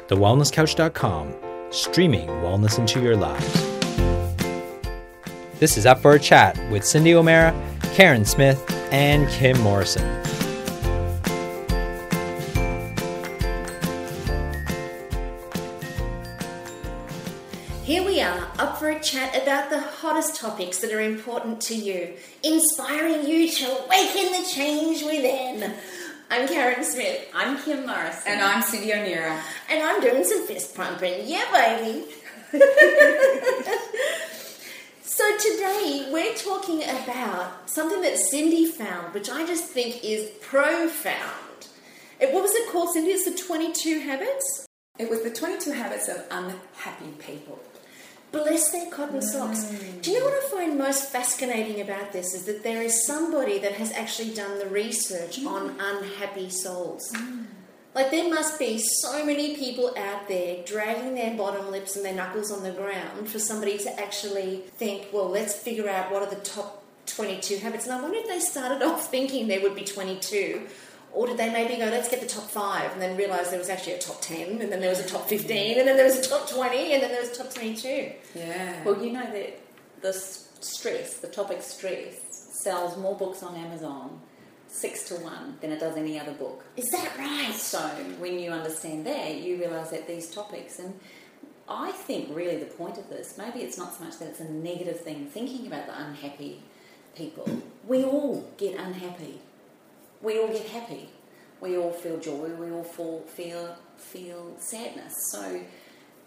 thewellnesscouch.com, streaming wellness into your lives. This is Up for a Chat with Cyndi O'Meara, Carren Smith, and Kim Morrison. Here we are, up for a chat about the hottest topics that are important to you, inspiring you to awaken the change within. I'm Carren Smith. I'm Kim Morrison. And I'm Cyndi O'Meara. And I'm doing some fist pumping. Yeah, baby. So today we're talking about something that Cyndi found, which I just think is profound. What was it called, Cyndi? It's the 22 Habits? It was the 22 Habits of Unhappy People. Bless their cotton socks. Do you know what I find most fascinating about this is that there is somebody that has actually done the research on unhappy souls. Like there must be so many people out there dragging their bottom lips and their knuckles on the ground for somebody to actually think, well, let's figure out what are the top 22 habits. And I wonder if they started off thinking there would be 22, or did they maybe go, let's get the top 5, and then realise there was actually a top 10, and then there was a top 15, and then there was a top 20, and then there was a top 22. Yeah. Well, you know that the topic stress, sells more books on Amazon 6-1 than it does any other book. Is that right? So when you understand that, you realise that these topics, and I think really the point of this, maybe it's not so much that it's a negative thing, thinking about the unhappy people. We all get unhappy. We all get happy. We all feel joy. We all feel sadness. So,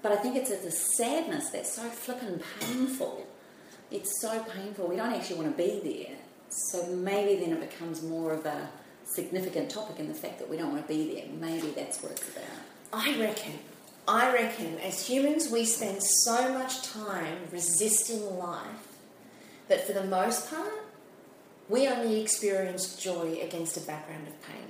but I think it's the sadness that's so flippin' painful. It's so painful. We don't actually want to be there. So maybe then it becomes more of a significant topic in the fact that we don't want to be there. Maybe that's what it's about. I reckon as humans we spend so much time resisting life that for the most part we only experience joy against a background of pain.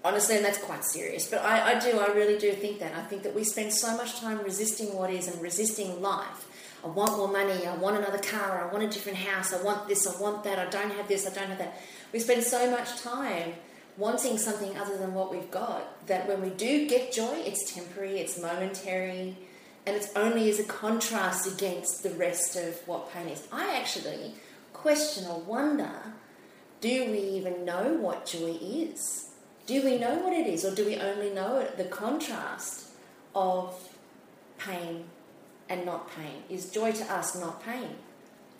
Honestly, and that's quite serious. But I really do think that. I think that we spend so much time resisting what is and resisting life. I want more money, I want another car, I want a different house, I want this, I want that, I don't have this, I don't have that. We spend so much time wanting something other than what we've got that when we do get joy, it's temporary, it's momentary, and it's only as a contrast against the rest of what pain is. I actually question or wonder, do we even know what joy is? Do we know what it is, or do we only know the contrast of pain and not pain? Is joy to us not pain?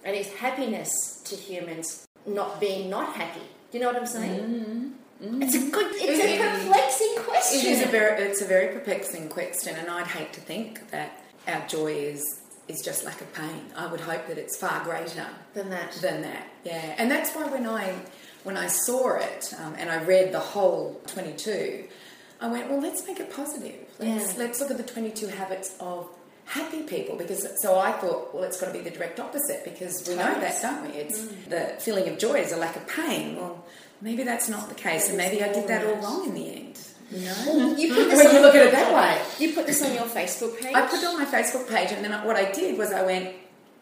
And is happiness to humans not being not happy? Do you know what I'm saying? It's a perplexing question. It's a very perplexing question, and I'd hate to think that our joy is just lack of pain. I would hope that it's far greater than that. Yeah, and that's why when I saw it and I read the whole 22, I went, well, let's make it positive. Let's look at the 22 habits of happy people, so I thought, well, it's got to be the direct opposite, because we know that, don't we? It's the feeling of joy is a lack of pain. Well, maybe that's not the case, and maybe I did that all wrong in the end. You know, well, you put this when you look at it that way. You put this on your Facebook page. I put it on my Facebook page, and then what I did was I went,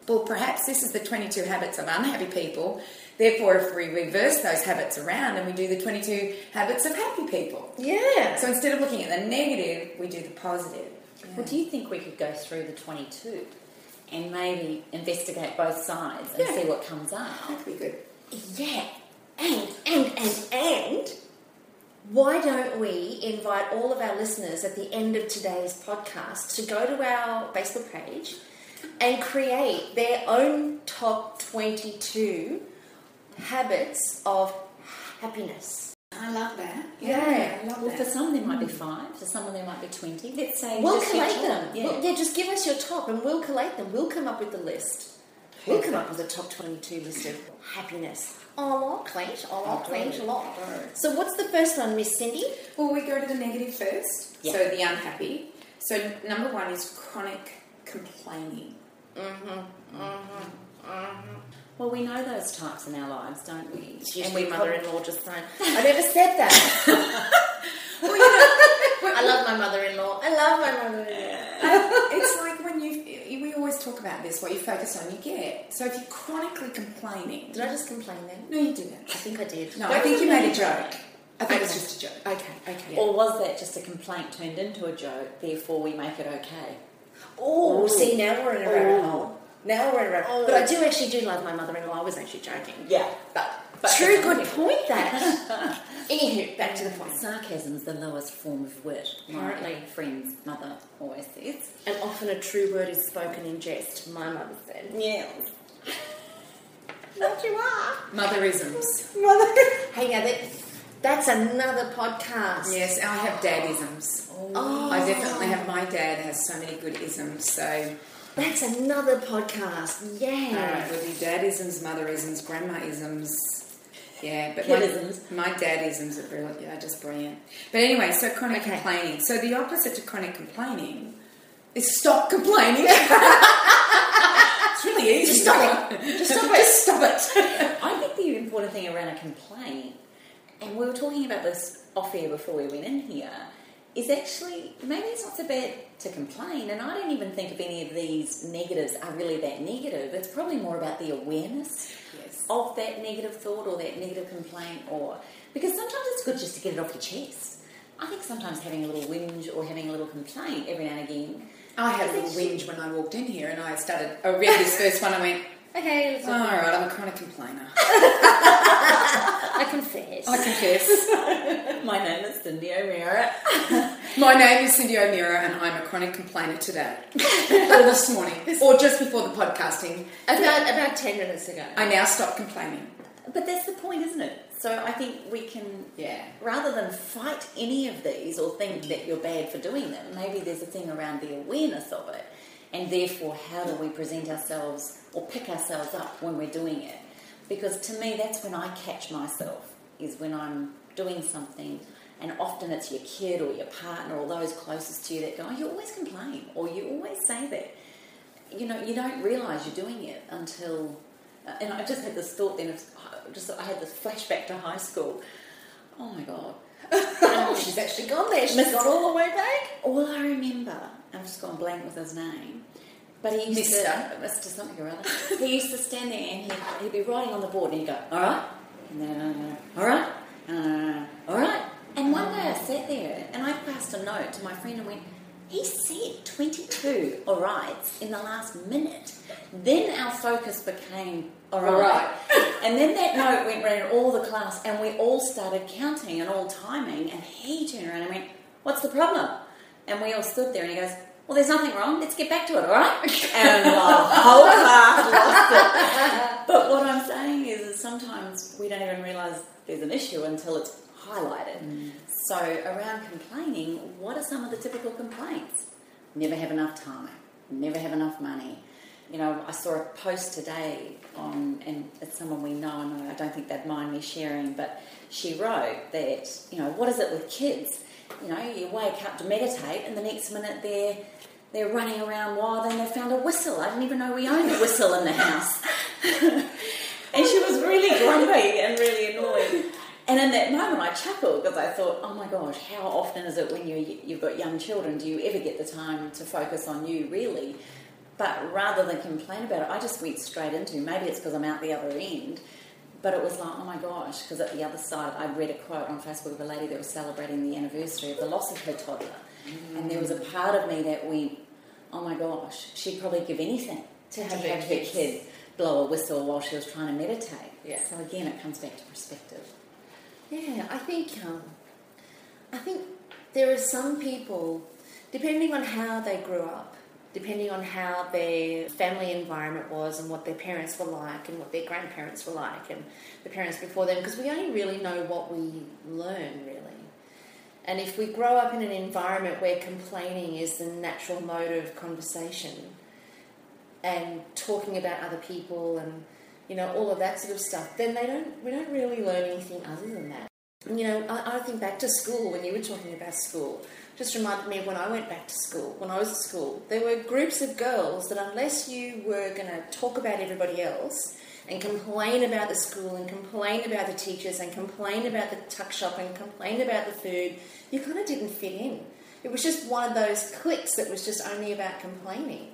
well, perhaps this is the 22 habits of unhappy people. Therefore, if we reverse those habits around and we do the 22 habits of happy people. Yeah. So instead of looking at the negative, we do the positive. Yeah. Well, do you think we could go through the 22 and maybe investigate both sides and see what comes up? That'd be good. Yeah. And why don't we invite all of our listeners at the end of today's podcast to go to our Facebook page and create their own top 22 habits of happiness. I love that. Yeah. I love well, that. for some there might be 5, for some there might be 20. Let's say we'll just collate them. Yeah. Just give us your top and we'll collate them. We'll come up with the list. We'll come up with a top 22 list of happiness. A lot. So what's the first one, Miss Cyndi? Well, we go to the negative first. Yeah. So the unhappy. So number 1 is chronic complaining. Well, we know those types in our lives, don't we? And we mother-in-law just saying, I never said that. Well, you know, I love my mother-in-law. It's like when we always talk about this, what you focus on, you get. So if you're chronically complaining... Did I just complain then? No, you didn't. I think I did. No, I think you made a joke. I think it was just a joke. Okay. Yeah. Or was that just a complaint turned into a joke, therefore we make it okay? Oh, see, now we're in a rabbit hole. Now we're in a rabbit hole. But I do love my mother-in-law. I was actually joking. Yeah. But true, good point, that. Anywho, back to the point. Sarcasm's the lowest form of wit. Apparently. My friend's mother always says. And often a true word is spoken in jest, my mother said. Yeah. What you are. Motherisms. Hey, now that's another podcast. Yes, I have dadisms. Oh. I definitely have. My dad has so many good isms, so... That's another podcast. Yeah. We'll do dadisms, motherisms, grandma-isms. Yeah, but my dadisms are brilliant. Yeah, just brilliant. But anyway, so chronic complaining. So the opposite to chronic complaining is stop complaining. It's really easy. Just stop it. Just stop it. Just stop it. I think the important thing around a complaint, and we were talking about this off air before we went in here, is actually, maybe it's not so bad to complain, and I don't even think of any of these negatives are really that negative. It's probably more about the awareness of that negative thought or that negative complaint, or because sometimes it's good just to get it off your chest. I think sometimes having a little whinge or having a little complaint every now and again. I had a little whinge when I walked in here, and I read this first one, I went, Okay, let's all right, I'm a chronic complainer. I confess. My name is Cyndi O'Meara. My name is Cyndi O'Meara, and I'm a chronic complainer today. Or this morning. Or just before the podcasting. About 10 minutes ago. I now stop complaining. But that's the point, isn't it? So I think we can, rather than fight any of these or think that you're bad for doing them, maybe there's a thing around the awareness of it. And therefore, how do we present ourselves or pick ourselves up when we're doing it? Because to me, that's when I catch myself, is when I'm doing something, and often it's your kid or your partner or those closest to you that go, oh, you always complain, or you always say that. You know, you don't realise you're doing it until... and I just had this thought then, I had this flashback to high school. Oh my God. She's actually gone there. She's gone all the way back. All I remember, I've just gone blank with his name, but he used to, Mr. something or other, he used to stand there and he'd be writing on the board and he'd go, all right, no, all right, all right. And one day I sat there and I passed a note to my friend and went, he said 22 all rights in the last minute. Then our focus became all right. And then that note went around all the class and we all started counting and all timing, and he turned around and went, what's the problem? And we all stood there and he goes, well, there's nothing wrong. Let's get back to it, all right? And the whole class lost it. But what I'm saying is sometimes we don't even realise there's an issue until it's highlighted. So around complaining, what are some of the typical complaints? Never have enough time, never have enough money. You know, I saw a post today and it's someone we know, and I don't think they'd mind me sharing, but she wrote that, you know, what is it with kids? You know, you wake up to meditate and the next minute they're running around wild and they found a whistle. I didn't even know we owned a whistle in the house. And she was really grumpy and really annoyed. And in that moment I chuckled because I thought, oh my gosh, how often is it when you've got young children, do you ever get the time to focus on you, really? But rather than complain about it, I just went straight into, maybe it's because I'm out the other end, but it was like, oh my gosh, because at the other side I'd read a quote on Facebook of a lady that was celebrating the anniversary of the loss of her toddler. And there was a part of me that went, oh my gosh, she'd probably give anything to have her kid blow a whistle while she was trying to meditate. Yeah. So again, it comes back to perspective. Yeah, I think there are some people, depending on how they grew up, depending on how their family environment was and what their parents were like and what their grandparents were like and the parents before them, because we only really know what we learn, really. And if we grow up in an environment where complaining is the natural mode of conversation and talking about other people and, you know, all of that sort of stuff, then we don't really learn anything other than that. You know, I think back to school, when you were talking about school, just reminded me of when I went back to school. When I was at school, there were groups of girls that unless you were going to talk about everybody else and complain about the school and complain about the teachers and complain about the tuck shop and complain about the food, you kind of didn't fit in. It was just one of those cliques that was just only about complaining.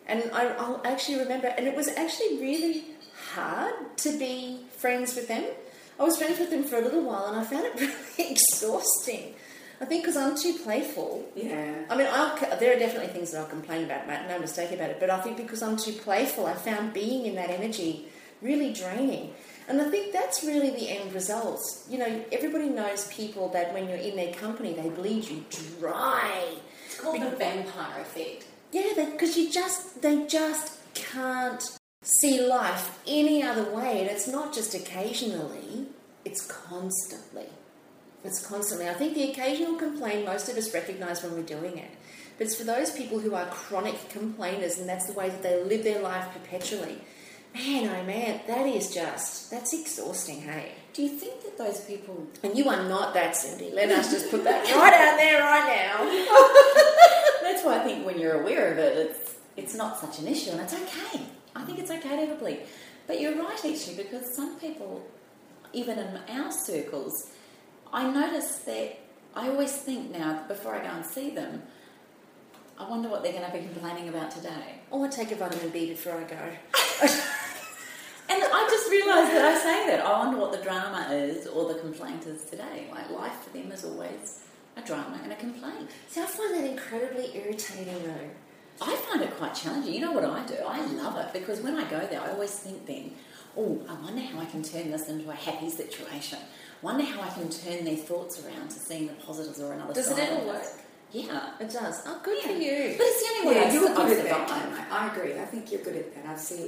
And I'll actually remember, and it was actually really hard to be friends with them. I was friends with them for a little while, and I found it really exhausting. I think because I'm too playful. Yeah. I mean, there are definitely things that I'll complain about, Matt, no mistake about it, but I think because I'm too playful, I found being in that energy really draining. And I think that's really the end result. You know, everybody knows people that when you're in their company, they bleed you dry. It's called the vampire effect. Yeah, because they just can't see life any other way. And it's not just occasionally, it's constantly. It's constantly. I think the occasional complaint, most of us recognise when we're doing it. But it's for those people who are chronic complainers, and that's the way that they live their life perpetually. Man, oh man, that's exhausting, hey? Do you think that those people... And you are not that, Cyndi. Let us just put that right out there right now. That's why I think when you're aware of it, it's not such an issue, and it's okay. I think it's okay to have a bleed. But you're right, actually, because some people, even in our circles, I notice that I always think now, before I go and see them, I wonder what they're going to be complaining about today. Or I take a vitamin B before I go. And I just realised that I say that. I wonder what the drama is or the complaint is today. Like, life for them is always a drama and a complaint. See, I find that incredibly irritating, though. I find it quite challenging. You know what I do? I love it because when I go there, I always think then, oh, I wonder how I can turn this into a happy situation. Wonder how I can turn their thoughts around to seeing the positives or another Does side. Does it ever work? Yeah. It does. Oh, good for you. But it's the only way you're good at survived. that. I agree. I think you're good at that. I see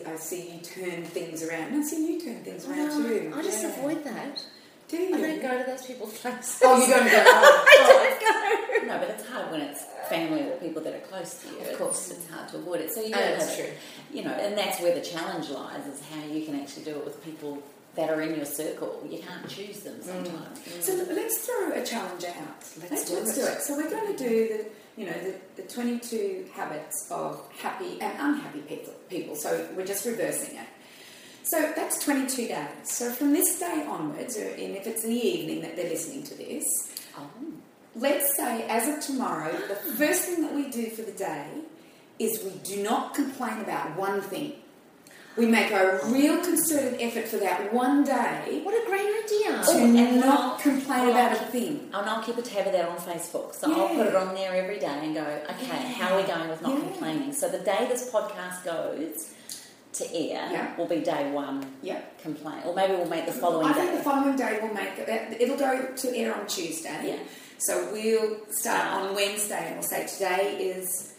you turn things around. I see you turn things around too. I just avoid that. Do you? I don't go to those people's places. Oh, you don't go. I don't go. No, but it's hard when it's family or people that are close to you. Of course. It's hard to avoid it. So you That's true. You know, and that's where the challenge lies, is how you can actually do it with people that are in your circle. You can't choose them sometimes. So let's throw a challenge out. Let's do it. So we're going to do the 22 habits of happy and unhappy people. So we're just reversing it. So that's 22 days. So from this day onwards, and if it's in the evening that they're listening to this, let's say as of tomorrow, the first thing that we do for the day is we do not complain about one thing. We make a real concerted effort for that one day. What a great idea. To not complain about a thing. And I'll keep a tab of that on Facebook. So I'll put it on there every day and go, okay, how are we going with not complaining? So the day this podcast goes to air will be day one. Yeah. Complain. Or maybe we'll make the following day. I think the following day we'll make it. It'll go to air on Tuesday. Yeah. So we'll start on Wednesday and we'll say today is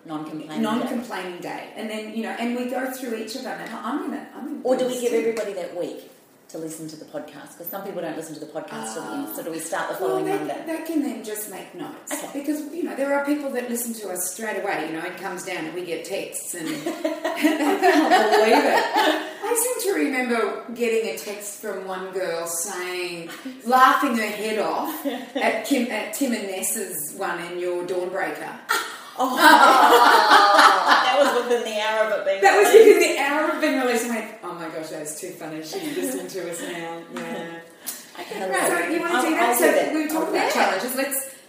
non-complaining day. And then, and we go through each of them. And I'm gonna or do we give everybody that week to listen to the podcast? Because some people don't listen to the podcast till the end. So do we start the following Monday? They can then just make notes. Okay. Because, there are people that listen to us straight away. It comes down and we get texts and they cannot believe it. I seem to remember getting a text from one girl saying, laughing her head off at Tim and Ness's one in your Dawnbreaker. Oh. That was within the hour of it being released. That was within the hour of being released. I went, oh my gosh, that's too funny. She's listening to us now. Yeah. Okay, So you want to do that? So we've talked about challenges.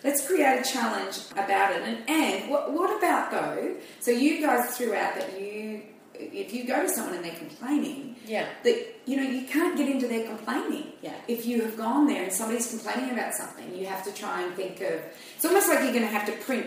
Let's create a challenge about it. And what about though? So you guys threw out that if you go to someone and they're complaining, that you can't get into their complaining. Yeah. If you have gone there and somebody's complaining about something, you have to try and think of. It's almost like you're going to have to print.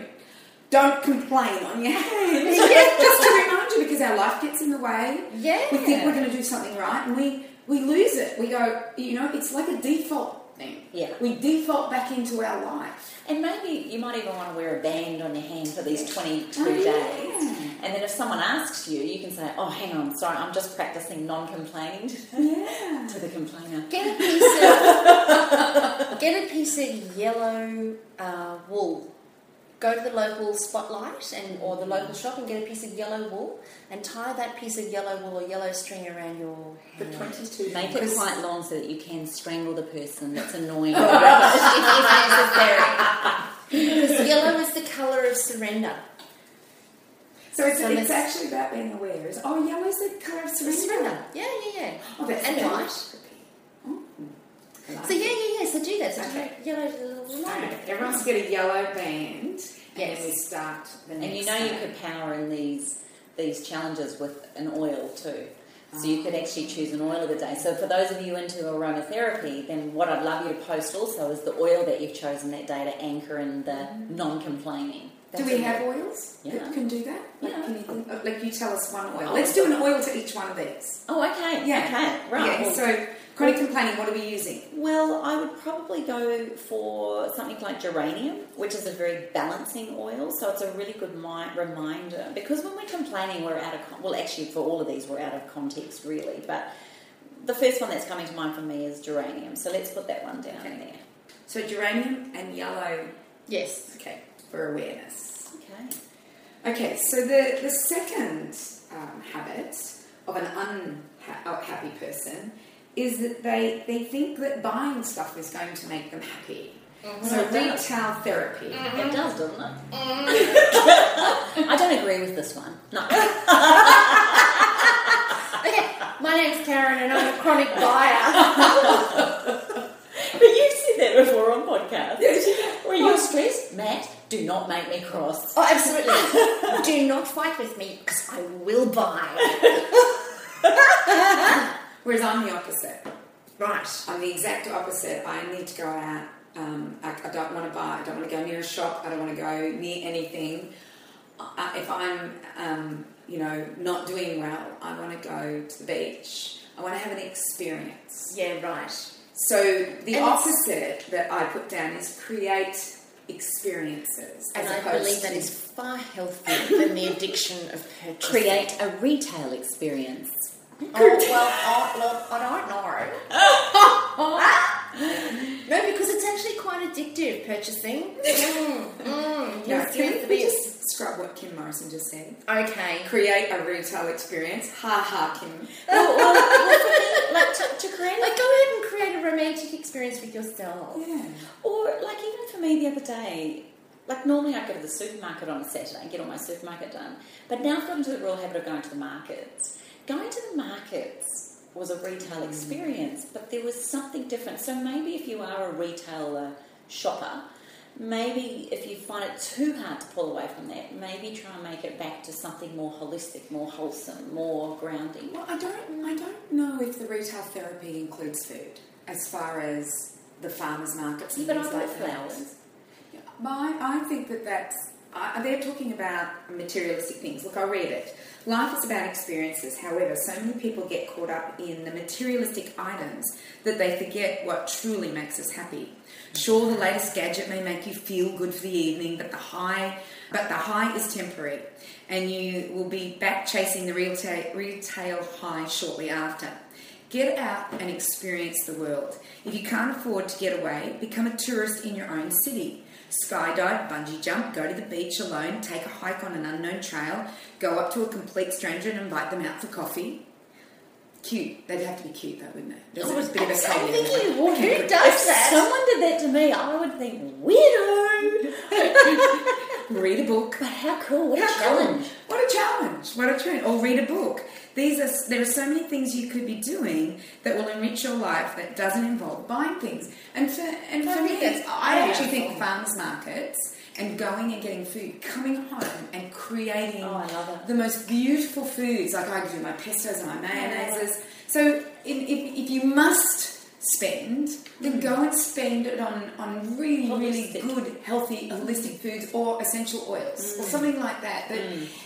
Don't complain on your hands. Just to remind you, because our life gets in the way. Yeah. We think we're going to do something right, and we lose it. We go, it's like a default thing. Yeah. We default back into our life. And maybe you might even want to wear a band on your hand for these 22 days. And then if someone asks you, you can say, oh, hang on, sorry, I'm just practicing non-complaining to the complainer. Get a piece of yellow wool. Go to the local Spotlight or the local shop and get a piece of yellow wool and tie that piece of yellow wool or yellow string around your hand. For 22 Make it quite long so that you can strangle the person that's annoying. If necessary. Because yellow is the colour of surrender. So it's actually about being aware. Yellow is the colour of surrender. Yeah. Oh, that's and white. Like so So do that. So yellow Okay. Everyone's got a yellow band. And then we start the next And you day. could power in these challenges with an oil too. So you could actually choose an oil of the day. So for those of you into aromatherapy, then what I'd love you to post also is the oil that you've chosen that day to anchor in the non-complaining. Do we have oils that can do that? Can you think, you tell us one oil. Let's do an oil to each one of these. Oh, okay. Yeah. Okay. Right. Yeah. So chronic complaining, what are we using? Well, I would probably go for something like geranium, which is a very balancing oil. So it's a really good reminder, because when we're complaining, we're out of actually for all of these we're out of context really. But the first one that's coming to mind for me is geranium. So let's put that one down there. So geranium and yellow. Yes. Okay. For awareness. Okay. So the second habit of an unhappy person is that they think that buying stuff is going to make them happy. Mm-hmm. So retail therapy. Mm-hmm. It does, doesn't it? I don't agree with this one. No. Okay, my name's Carren and I'm a chronic buyer. But you've said that before on podcasts. Were you stressed? Matt, do not make me cross. Oh, absolutely. Do not fight with me because I will buy. Whereas I'm the opposite. Right. I'm the exact opposite. I need to go out. I don't want to buy. I don't want to go near a shop. I don't want to go near anything. If I'm, not doing well, I want to go to the beach. I want to have an experience. Yeah, right. So the opposite that I put down is create experiences. And I believe that is far healthier than the addiction of purchasing. Create a retail experience. Look, I don't know. No, because it's actually quite addictive, purchasing. Can we just scrub what Kim Morrison just said? Okay. Create a retail experience. Ha ha, Kim. To create, go ahead and create a romantic experience with yourself. Yeah. Or even for me the other day, normally I go to the supermarket on a Saturday and get all my supermarket done. But now I've got into the real habit of going to the markets. Going to the markets was a retail experience, but there was something different. So maybe if you are a retail shopper, maybe if you find it too hard to pull away from that, maybe try and make it back to something more holistic, more wholesome, more grounding. Well, I don't know if the retail therapy includes food, as far as the farmers' markets and things like flowers. Yeah, I think that's... they're talking about materialistic things. Look, I read it. Life is about experiences. However, so many people get caught up in the materialistic items that they forget what truly makes us happy. Sure, the latest gadget may make you feel good for the evening, but the high is temporary, and you will be back chasing the retail high shortly after. Get out and experience the world. If you can't afford to get away, become a tourist in your own city. Skydive, bungee jump, go to the beach alone, take a hike on an unknown trail, go up to a complete stranger and invite them out for coffee. Cute. They'd have to be cute though, wouldn't they? There's a bit of a I'm thinking, who does If that? someone did that to me, I would think, weirdo. Read a book. But how cool, what a challenge. What a challenge. What a trend. Or read a book. There are so many things you could be doing that will enrich your life that doesn't involve buying things. And for me, I actually think farmers markets and going and getting food, coming home and creating I love it. the most beautiful foods. Like I do my pestos and my mayonnaises. So if you must spend, then go and spend it on really, really good, healthy, holistic foods or essential oils or something like that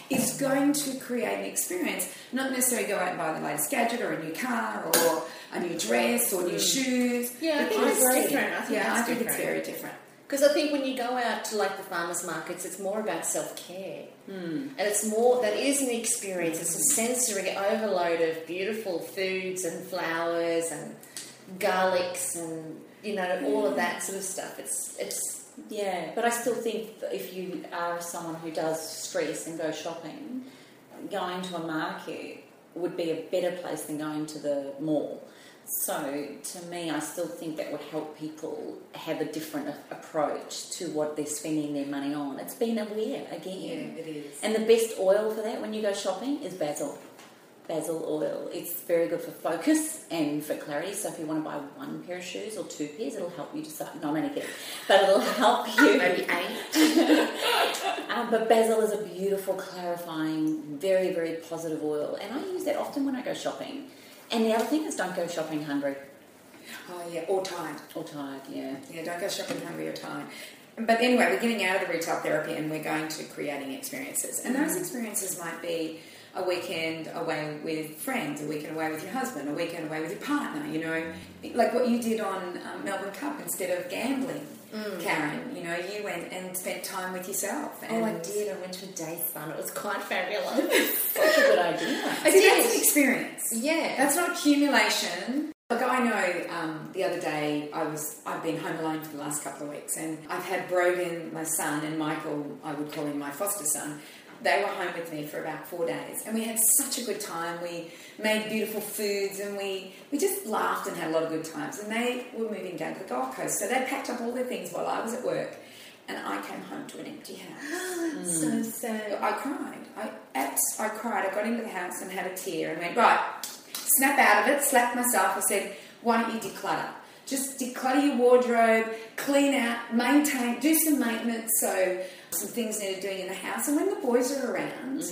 is going to create an experience. Not necessarily go out and buy the latest gadget or a new car or a new dress or new shoes. Yeah, I think that's different. I think it's very different. Because I think when you go out to the farmers markets, it's more about self-care. And it's more, that is an experience. It's a sensory overload of beautiful foods and flowers and garlics and, all of that sort of stuff. It's Yeah, but I still think that if you are someone who does stress and go shopping, going to a market would be a better place than going to the mall. So, to me, I still think that would help people have a different approach to what they're spending their money on. It's being aware, again. Yeah, it is. And the best oil for that when you go shopping is basil. Basil oil. It's very good for focus and for clarity. So if you want to buy one pair of shoes or two pairs, it'll help you decide. No, I'm only kidding. But it'll help you. maybe 8. But basil is a beautiful, clarifying, very, very positive oil. And I use that often when I go shopping. And the other thing is don't go shopping hungry. Oh, yeah, or tired. Or tired, yeah. Yeah, don't go shopping hungry or tired. But anyway, we're getting out of the retail therapy and we're going to creating experiences. And those experiences might be a weekend away with friends, a weekend away with your husband, a weekend away with your partner, you know. Like what you did on Melbourne Cup, instead of gambling, Carren, you know, you went and spent time with yourself. And I did. I went to a day spa. It was quite fabulous. Such a good idea. I think that's an experience. Yeah. That's not accumulation. Like I know the other day I've been home alone for the last couple of weeks, and I've had Brogan, my son, and Michael, I would call him my foster son. They were home with me for about 4 days, and we had such a good time. We made beautiful foods, and we just laughed and had a lot of good times. And they were moving down to the Gold Coast, so they packed up all their things while I was at work, and I came home to an empty house. So sad. I cried. I cried. I got into the house and had a tear and went, right, snap out of it, slapped myself. I said, why don't you declutter? Just declutter your wardrobe, clean out, maintain, do some maintenance, so some things needed doing in the house. And when the boys are around,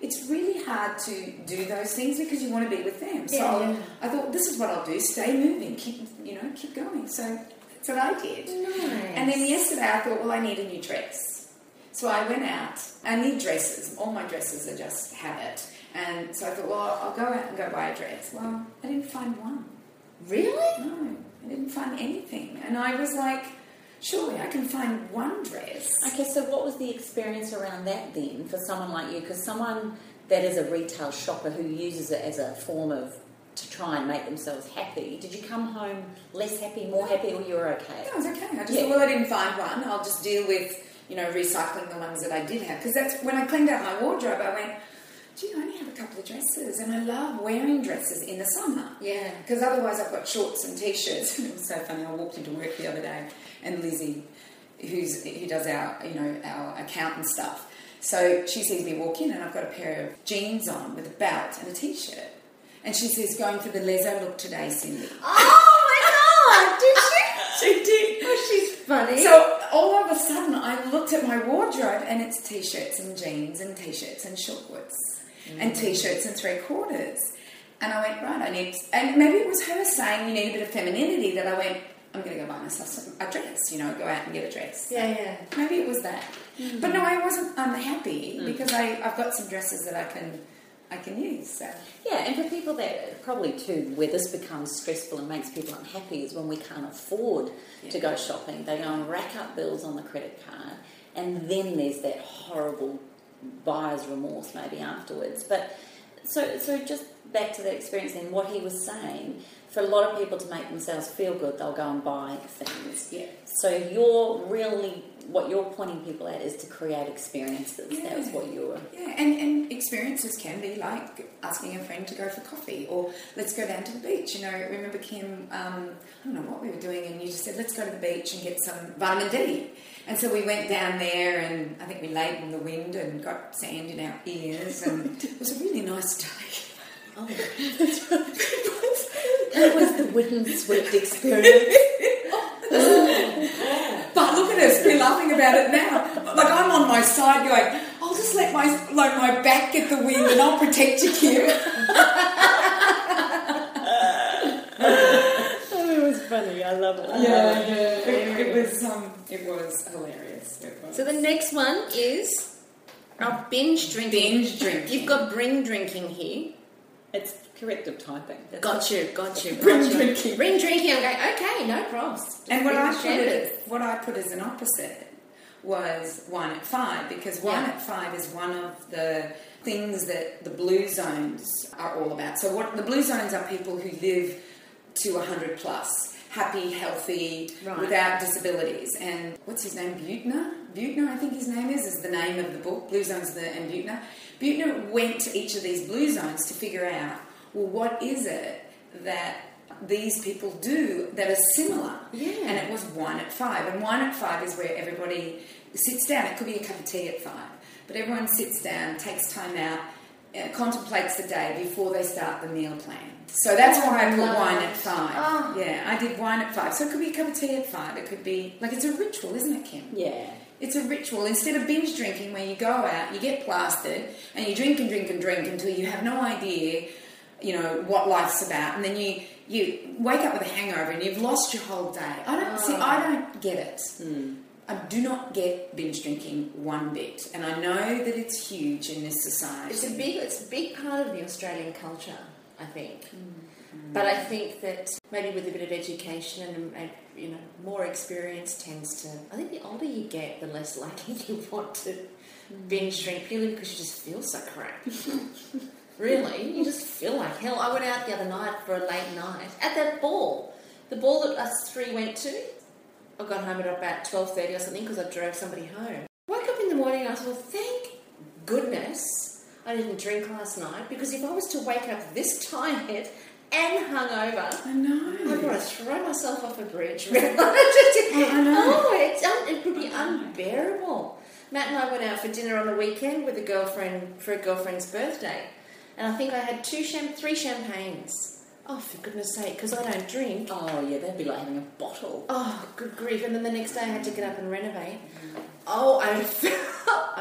it's really hard to do those things because you want to be with them. So I thought, this is what I'll do, stay moving, keep going. So that's what I did. Nice. And then yesterday I thought, well, I need a new dress. So I went out. I need dresses. All my dresses are just habit. And so I thought, well, I'll go out and go buy a dress. Well, I didn't find one. Really? No, I didn't find anything. And I was like, surely I can find one dress. Okay, so what was the experience around that then for someone like you? Because someone that is a retail shopper who uses it as a form of to try and make themselves happy, did you come home less happy, more happy, or you were okay? No, I was okay. I just thought, well, I didn't find one. I'll just deal with, recycling the ones that I did have. Because that's when I cleaned out my wardrobe, I went, gee, I only have a couple of dresses, and I love wearing dresses in the summer. Yeah. Because otherwise I've got shorts and T-shirts. It was so funny. I walked into work the other day, and Lizzie, who does our accountant stuff, so she sees me walk in, and I've got a pair of jeans on with a belt and a T-shirt. And she says, going for the lezo look today, Cyndi. Oh, my God! Did she? She did. Oh, she's funny. So all of a sudden, I looked at my wardrobe, and it's T-shirts and jeans and T-shirts and shorts and T-shirts and 3/4. And I went, right, and maybe it was her saying you need a bit of femininity that I went, I'm going to go buy myself a dress, go out and get a dress. Yeah. Maybe it was that. But no, I wasn't unhappy because I've got some dresses that I can use. So. Yeah, and for people that probably too, where this becomes stressful and makes people unhappy is when we can't afford to go shopping. They go and rack up bills on the credit card, and then there's that horrible buyer's remorse maybe afterwards. But so just back to the experience and what he was saying, for a lot of people to make themselves feel good, they'll go and buy things. Yeah. So what you're pointing people at is to create experiences. Yeah. That was what you were... Yeah, and experiences can be like asking a friend to go for coffee, or let's go down to the beach. Remember, Kim, I don't know what we were doing, and you just said, let's go to the beach and get some vitamin D. And so we went down there, and I think we laid in the wind and got sand in our ears, and it was a really nice day. Oh, that's right. That was the windswept experience. But look at us, we're laughing about it now. Like, I'm on my side going, I'll just let my back get the wind and I'll protect you, Kim. Oh, it was funny. I love it. It was hilarious. It was. So the next one is our binge drinking. Binge drinking. You've got bring drinking here. It's corrective typing. Got you. Bring drinking. Bring drinking. I'm going, okay, no problems. And what I put as an opposite was 1 at 5, because 1 at 5 is one of the things that the blue zones are all about. So what the blue zones are people who live to 100 plus, happy, healthy, without disabilities. And what's his name? Buettner, I think his name is the name of the book, Blue Zones and Buettner. Buettner went to each of these blue zones to figure out, well, what is it that these people do that are similar? Yeah. And it was 1 at 5. And 1 at 5 is where everybody sits down. It could be a cup of tea at 5. But everyone sits down, takes time out, contemplates the day before they start the meal plan. So that's why I put wine at 5. Oh. Yeah, I did wine at 5. So it could be a cup of tea at 5. It could be, like, it's a ritual, isn't it, Kim? Yeah. It's a ritual. Instead of binge drinking where you go out, you get plastered, and you drink and drink and drink until you have no idea, you know, what life's about. And then you wake up with a hangover and you've lost your whole day. I don't get it. I do not get binge drinking one bit. And I know that it's huge in this society. It's a big part of the Australian culture, I think. But I think that maybe with a bit of education and you know, more experience tends to... I think the older you get, the less likely you want to binge drink, purely because you just feel so crap. Really, you just feel like hell. I went out the other night for a late night at that ball. The ball that us 3 went to. I got home at about 12:30 or something because I drove somebody home. Woke up in the morning and I thought, thank goodness I didn't drink last night, because if I was to wake up this tired and hungover, I know. I'd want to throw myself off a bridge. I know. It would be unbearable. Matt and I went out for dinner on the weekend with a girlfriend for a girlfriend's birthday, and I think I had 3 champagnes. Oh, for goodness sake, because I don't drink. Oh, yeah, that'd be like having a bottle. Oh, good grief. And then the next day I had to get up and renovate. Oh, I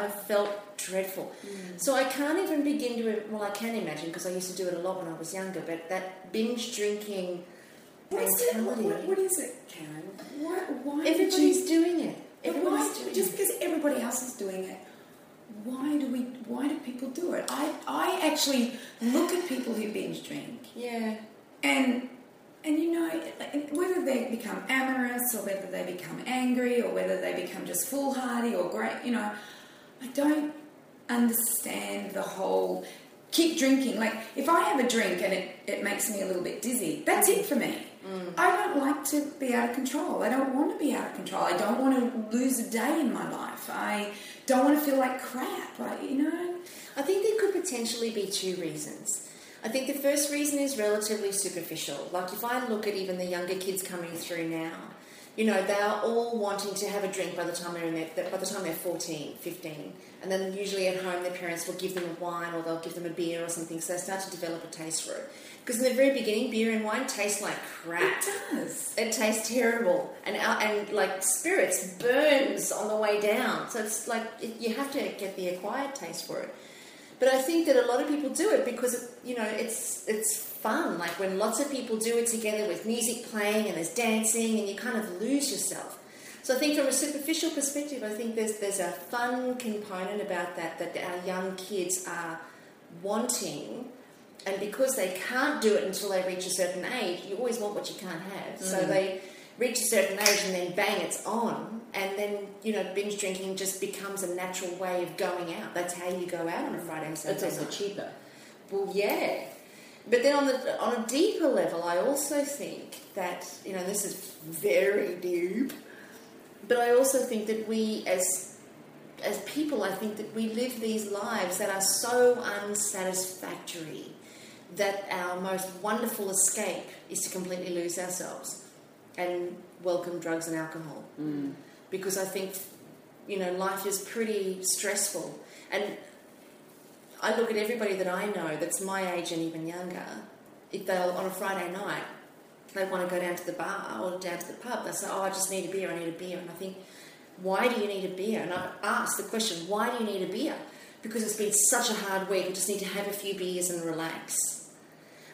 felt dreadful. So I can't even begin to... Well, I can imagine, because I used to do it a lot when I was younger, but that binge drinking mentality... What is it, Carren? Why everybody's doing it. Everybody's doing just it. because everybody else is doing it, why do people do it? I actually look at people who binge drink. Yeah. And you know, whether they become amorous or whether they become angry or whether they become just foolhardy or great, you know, I don't understand the whole keep drinking. Like, if I have a drink and it makes me a little bit dizzy, that's it for me. I don't like to be out of control. I don't want to be out of control. I don't want to lose a day in my life. I don't want to feel like crap, you know? I think there could potentially be 2 reasons. I think the first reason is relatively superficial. Like, if I look at even the younger kids coming through now, you know, they are all wanting to have a drink by the time they're 14, 15, and then usually at home their parents will give them a wine or they'll give them a beer or something, so they start to develop a taste for it. Because in the very beginning, beer and wine taste like crap. It does. It tastes terrible, and like spirits burns on the way down. So it's like you have to get the acquired taste for it. But I think that a lot of people do it because, you know, it's fun. Like when lots of people do it together with music playing and there's dancing and you kind of lose yourself. So I think from a superficial perspective, I think there's a fun component about that our young kids are wanting. And because they can't do it until they reach a certain age, you always want what you can't have. So they reach a certain age and then bang, it's on. And then, you know, binge drinking just becomes a natural way of going out. That's how you go out on a Friday and Saturday. It's also cheaper. Well, yeah. But then on a deeper level, I also think that, you know, this is very deep, but I also think that we as people, I think that we live these lives that are so unsatisfactory that our most wonderful escape is to completely lose ourselves and welcome drugs and alcohol. Because I think, you know, life is pretty stressful. And I look at everybody that I know that's my age and even younger, if they'll, on a Friday night, they want to go down to the bar or down to the pub, they say, oh, I just need a beer, I need a beer. And I think, why do you need a beer? And I ask the question, why do you need a beer? Because it's been such a hard week, I just need to have a few beers and relax.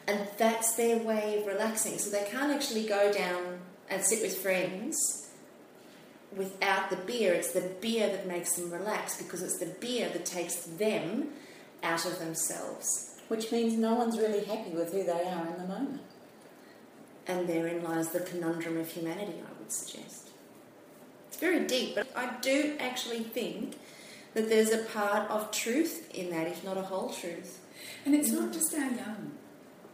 And that's their way of relaxing. So they can't actually go down and sit with friends without the beer. It's the beer that makes them relax, because it's the beer that takes them out of themselves. Which means no one's really happy with who they are in the moment. And therein lies the conundrum of humanity, I would suggest. It's very deep, but I do actually think that there's a part of truth in that, if not a whole truth. And it's not just our young.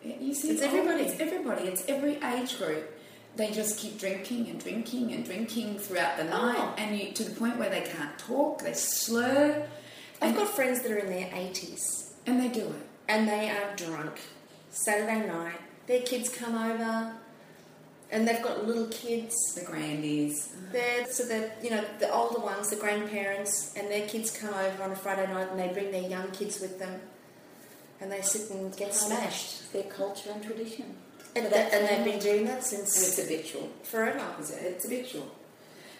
You see, it's everybody. It's everybody. It's every age group. They just keep drinking and drinking and drinking throughout the night, and to the point where they can't talk, they slur. I've got friends that are in their 80s. And they do it. And they are drunk. Saturday night, their kids come over, and they've got little kids. The grandies. You know, the older ones, the grandparents, and their kids come over on a Friday night and they bring their young kids with them. and they sit and get smashed. It's their culture and tradition. And they've been doing that since... And it's habitual. Forever. It's habitual.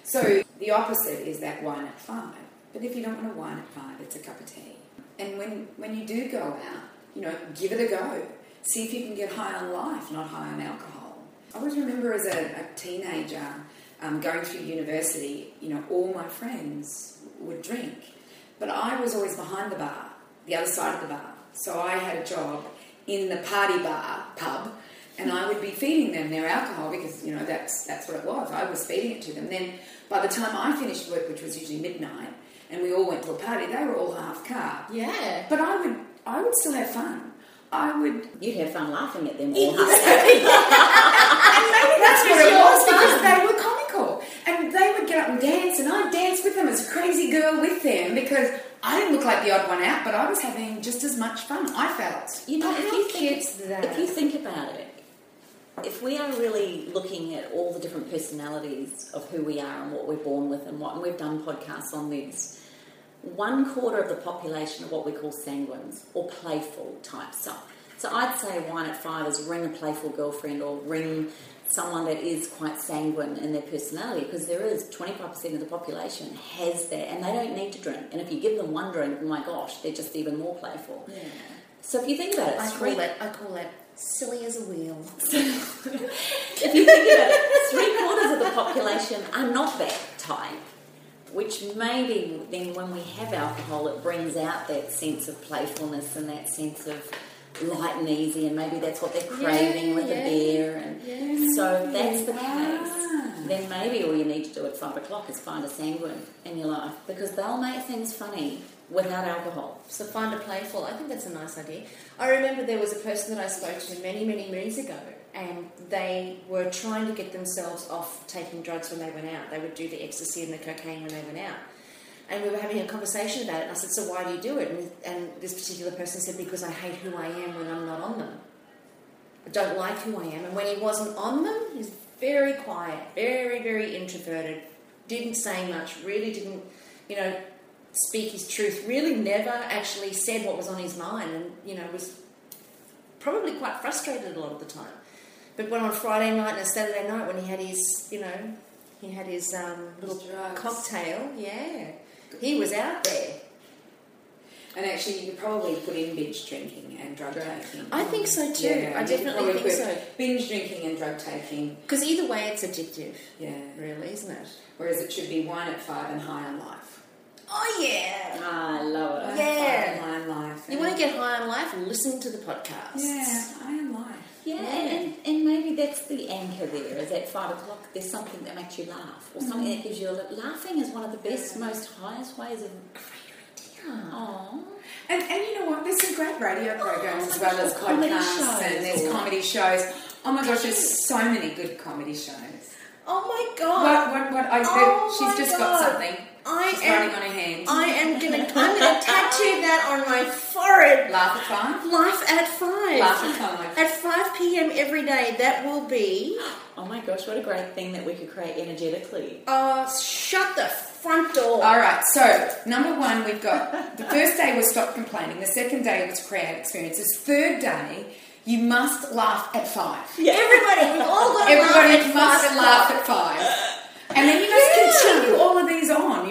So the opposite is that wine at 5. But if you don't want a wine at 5, it's a cup of tea. And when you do go out, give it a go. See if you can get high on life, not high on alcohol. I always remember as a teenager going through university, all my friends would drink. But I was always behind the bar, the other side of the bar. So I had a job in the party bar, pub, and I would be feeding them their alcohol because, that's what it was. I was feeding it to them. Then by the time I finished work, which was usually midnight, and we all went to a party, they were all half carb. Yeah. But I would still have fun. You'd have fun laughing at them all. That's what it was, because they were comical. And they would get up and dance, and I'd dance with them as a crazy girl with them, because I didn't look like the odd one out, but I was having just as much fun, I felt. If you think about it, if we are really looking at all the different personalities of who we are and what we're born with and we've done podcasts on this, 1/4 of the population are what we call sanguines or playful type stuff. So I'd say wine at 5 is ring a playful girlfriend or ring someone that is quite sanguine in their personality, because there is 25% of the population has that, and they don't need to drink. And if you give them one drink, oh my gosh, they're just even more playful. Yeah. So if you think about it, I call that silly as a wheel. If you think about it, 3/4 of the population are not that type. Which maybe then when we have alcohol, it brings out that sense of playfulness and that sense of light and easy, and maybe that's what they're craving with the beer. And so if that's the case, then maybe all you need to do at 5 o'clock is find a sanguine in your life, because they'll make things funny without alcohol. So find a playful. I think that's a nice idea. I remember there was a person that I spoke to many, many moons ago, and they were trying to get themselves off taking drugs when they went out. They would do the ecstasy and the cocaine when they went out. And we were having a conversation about it, and I said, so why do you do it? And this particular person said, because I hate who I am when I'm not on them. I don't like who I am. And when he wasn't on them, he was very quiet, very, very introverted, didn't say much, really didn't, speak his truth, really never actually said what was on his mind, and, was probably quite frustrated a lot of the time. But when on Friday night and a Saturday night, when he had his, little cocktail, he was out there. And actually, you could probably put in binge drinking and drug taking. I think so too. Yeah, I definitely think so. Binge drinking and drug taking. Because either way, it's addictive. Yeah. Really, isn't it? Whereas it should be wine at 5 and high on life. Oh, yeah. I love it. Yeah. High on life. You want to get high on life? Listen to the podcast. Yeah, high on life. Yeah, and maybe that's the anchor there, is at 5 o'clock there's something that makes you laugh, or something that gives you laughing is one of the best, most highest ways of... Great idea. Aww. And you know what, there's some great radio programs as well as podcasts, and there's comedy shows. Oh my gosh, there's so many good comedy shows. Oh my God. She's just got something. She's running on her hands. I'm gonna tattoo that on my forehead. Laugh at 5? Laugh at 5. Laugh at 5. At 5 p.m. every day, that will be... Oh my gosh, what a great thing that we could create energetically. Shut the front door. All right, so number 1, we've got... The first day was stop complaining. The second day was create experiences. Third day, you must laugh at 5. Yeah. Everybody, we've all got to laugh at 5. And then you must continue all of these on,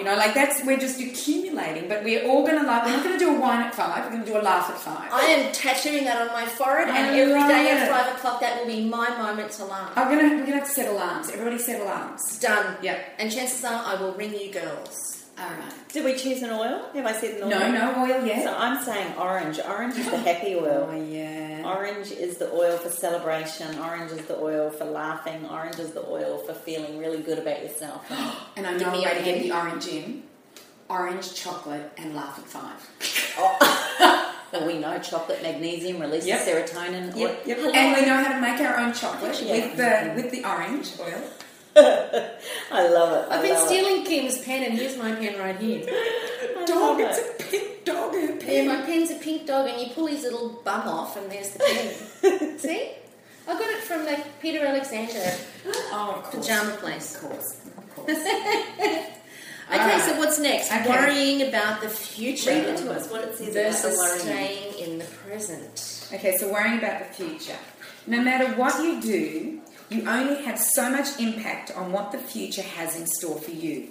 we're just accumulating, but we're all going to laugh. We're not going to do a wine at 5, we're going to do a laugh at 5. I am tattooing that on my forehead, and every day at 5 o'clock, that will be my moment to laugh. We're going to have to set alarms. Everybody set alarms. Done. Yep. And chances are I will ring you girls. All right. Did we choose an oil? Have I said an oil? No oil yet. So I'm saying orange. Orange is the happy oil. Oh, yeah. Orange is the oil for celebration. Orange is the oil for laughing. Orange is the oil for feeling really good about yourself. And I know a way to get the orange in. Orange, chocolate, and laugh at 5. Well, we know chocolate, magnesium releases serotonin. Yep. And we know how to make our own chocolate with the orange oil. I love it. I've been stealing Kim's pen, and here's my pen right here. Dog, it's a pink dog. Her pen. Yeah, my pen's a pink dog, and you pull his little bum off, and there's the pen. See? I got it from the Peter Alexander pajama place. Of course. Okay, Okay, so what's next? Okay. Worrying about the future. Read it to us, what it says versus about worrying. staying in the present. Okay, so worrying about the future. No matter what you do, you only have so much impact on what the future has in store for you.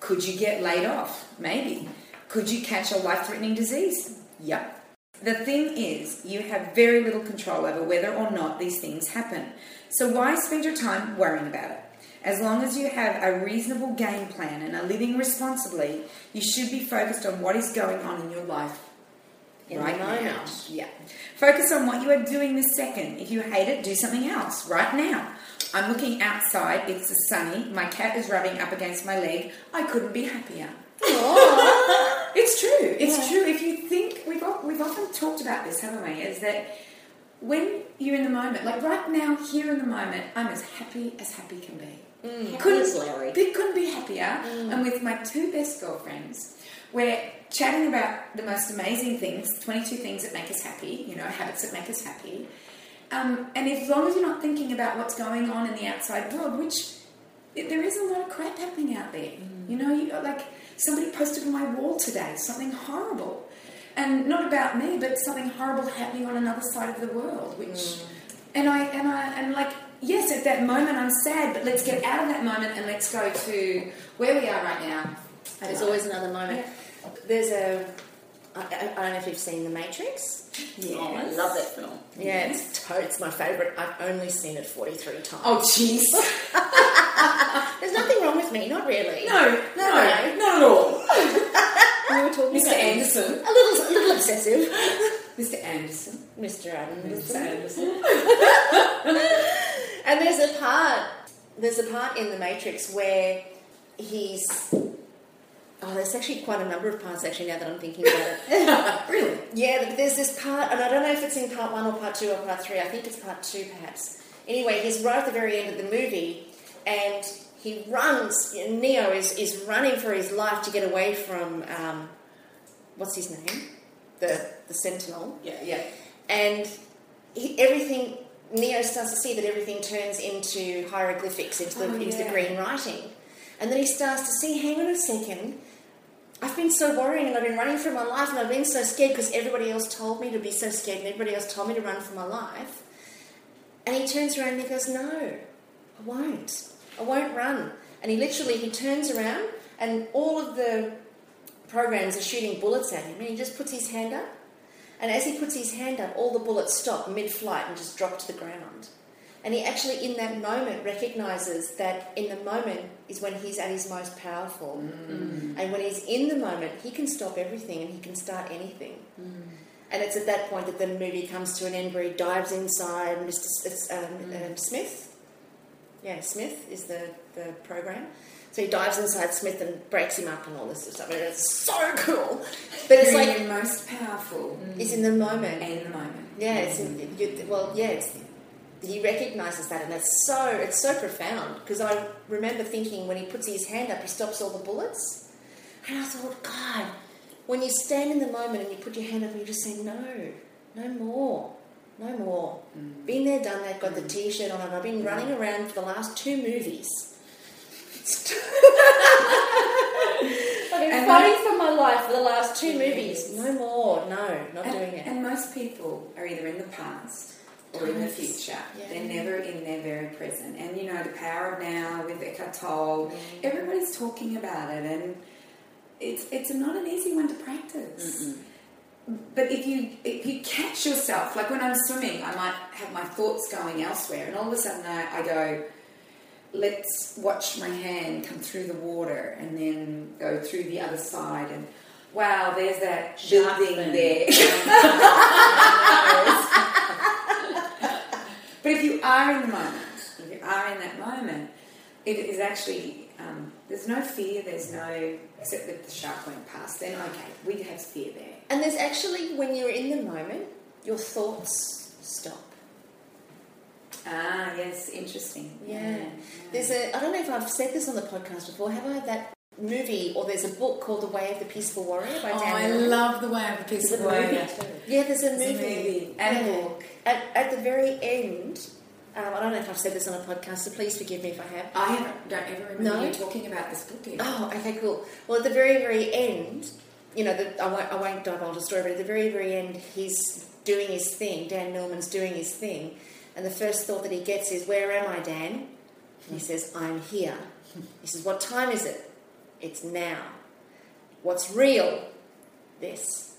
Could you get laid off? Maybe. Could you catch a life-threatening disease? Yep. The thing is, you have very little control over whether or not these things happen. So why spend your time worrying about it? As long as you have a reasonable game plan and are living responsibly, you should be focused on what is going on in your life right now. Yeah. Focus on what you are doing this second. If you hate it, do something else right now. I'm looking outside. It's sunny. My cat is rubbing up against my leg. I couldn't be happier. It's true. It's true. If you think, we've often talked about this, haven't we? Is that when you're in the moment, like right now, here in the moment, I'm as happy can be. Couldn't be happier. And with my two best girlfriends, we're chatting about the most amazing things, 22 things that make us happy, habits that make us happy. And as long as you're not thinking about what's going on in the outside world, which there is a lot of crap happening out there. Like somebody posted on my wall today, something horrible. And not about me, but something horrible happening on another side of the world, which... And like, yes, at that moment I'm sad, but let's get out of that moment and let's go to where we are right now. There's always another moment. Yeah. There's I don't know if you've seen The Matrix. Yeah, I love that film. Yeah, it's my favourite. I've only seen it 43 times. Oh, jeez. There's nothing wrong with me, not really. No, not at all. We were talking Mr. about Anderson. A little obsessive. Mr. Anderson. Mr. Anderson. Mr. Anderson. And there's a part in The Matrix where he's... Oh, there's actually quite a number of parts, actually, now that I'm thinking about it. Really? Yeah, there's this part, and I don't know if it's in part 1 or part 2 or part 3. I think it's part 2, perhaps. Anyway, he's right at the very end of the movie, and he runs. Neo is running for his life to get away from, what's his name? The Sentinel. Yeah. And Neo starts to see that everything turns into hieroglyphics, into the green writing. And then he starts to see, hang on a second, I've been so worrying and I've been running for my life and I've been so scared because everybody else told me to be so scared and everybody else told me to run for my life. And he turns around and he goes, no, I won't run. And he turns around and all of the programs are shooting bullets at him and he just puts his hand up. And as he puts his hand up, all the bullets stop mid-flight and just drop to the ground. And he actually, in that moment, recognises that in the moment is when he's at his most powerful. And when he's in the moment, he can stop everything and he can start anything. And it's at that point that the movie comes to an end where he dives inside Smith. Yeah, Smith is the program. So he dives inside Smith and breaks him up and all this stuff. And it's so cool. But it's like... Your most powerful is in the moment. In the moment. Yeah, he recognises that, and it's so profound, because I remember thinking when he puts his hand up, he stops all the bullets, and I thought, God, when you stand in the moment and you put your hand up and you just say, no more. Been there, done that, got the T-shirt on, and I've been running around for the last 2 movies. I've been fighting for my life for the last 2 movies. No more, not doing it. And most people are either in the past or in the future. Yeah. They're never in their very present. And the power of now with Eckhart Tolle, everybody's talking about it, and it's not an easy one to practice. But if you catch yourself, like when I'm swimming, I might have my thoughts going elsewhere, and all of a sudden I go, let's watch my hand come through the water and then go through the other side, and wow, there's that building there. But if you are in the moment, that moment, it is actually, there's no fear, except that the shark went past, then okay, we have fear there. And there's actually, when you're in the moment, your thoughts stop. Ah, yes, interesting. Yeah. There's I don't know if I've said this on the podcast before, have I? That movie, or there's a book called The Way of the Peaceful Warrior by Dan I Millman. love The Way of the Peaceful Warrior. Yeah, there's a movie. And a book. At the very end, I don't know if I've said this on a podcast, so please forgive me if I have. I don't ever remember you talking about this book. Oh, okay, cool. Well, at the very, very end, you know, I won't divulge the story, but at the very, very end, he's doing his thing. Dan Millman's doing his thing. And the first thought that he gets is, where am I, Dan? And he says, I'm here. He says, what time is it? It's now. What's real? This.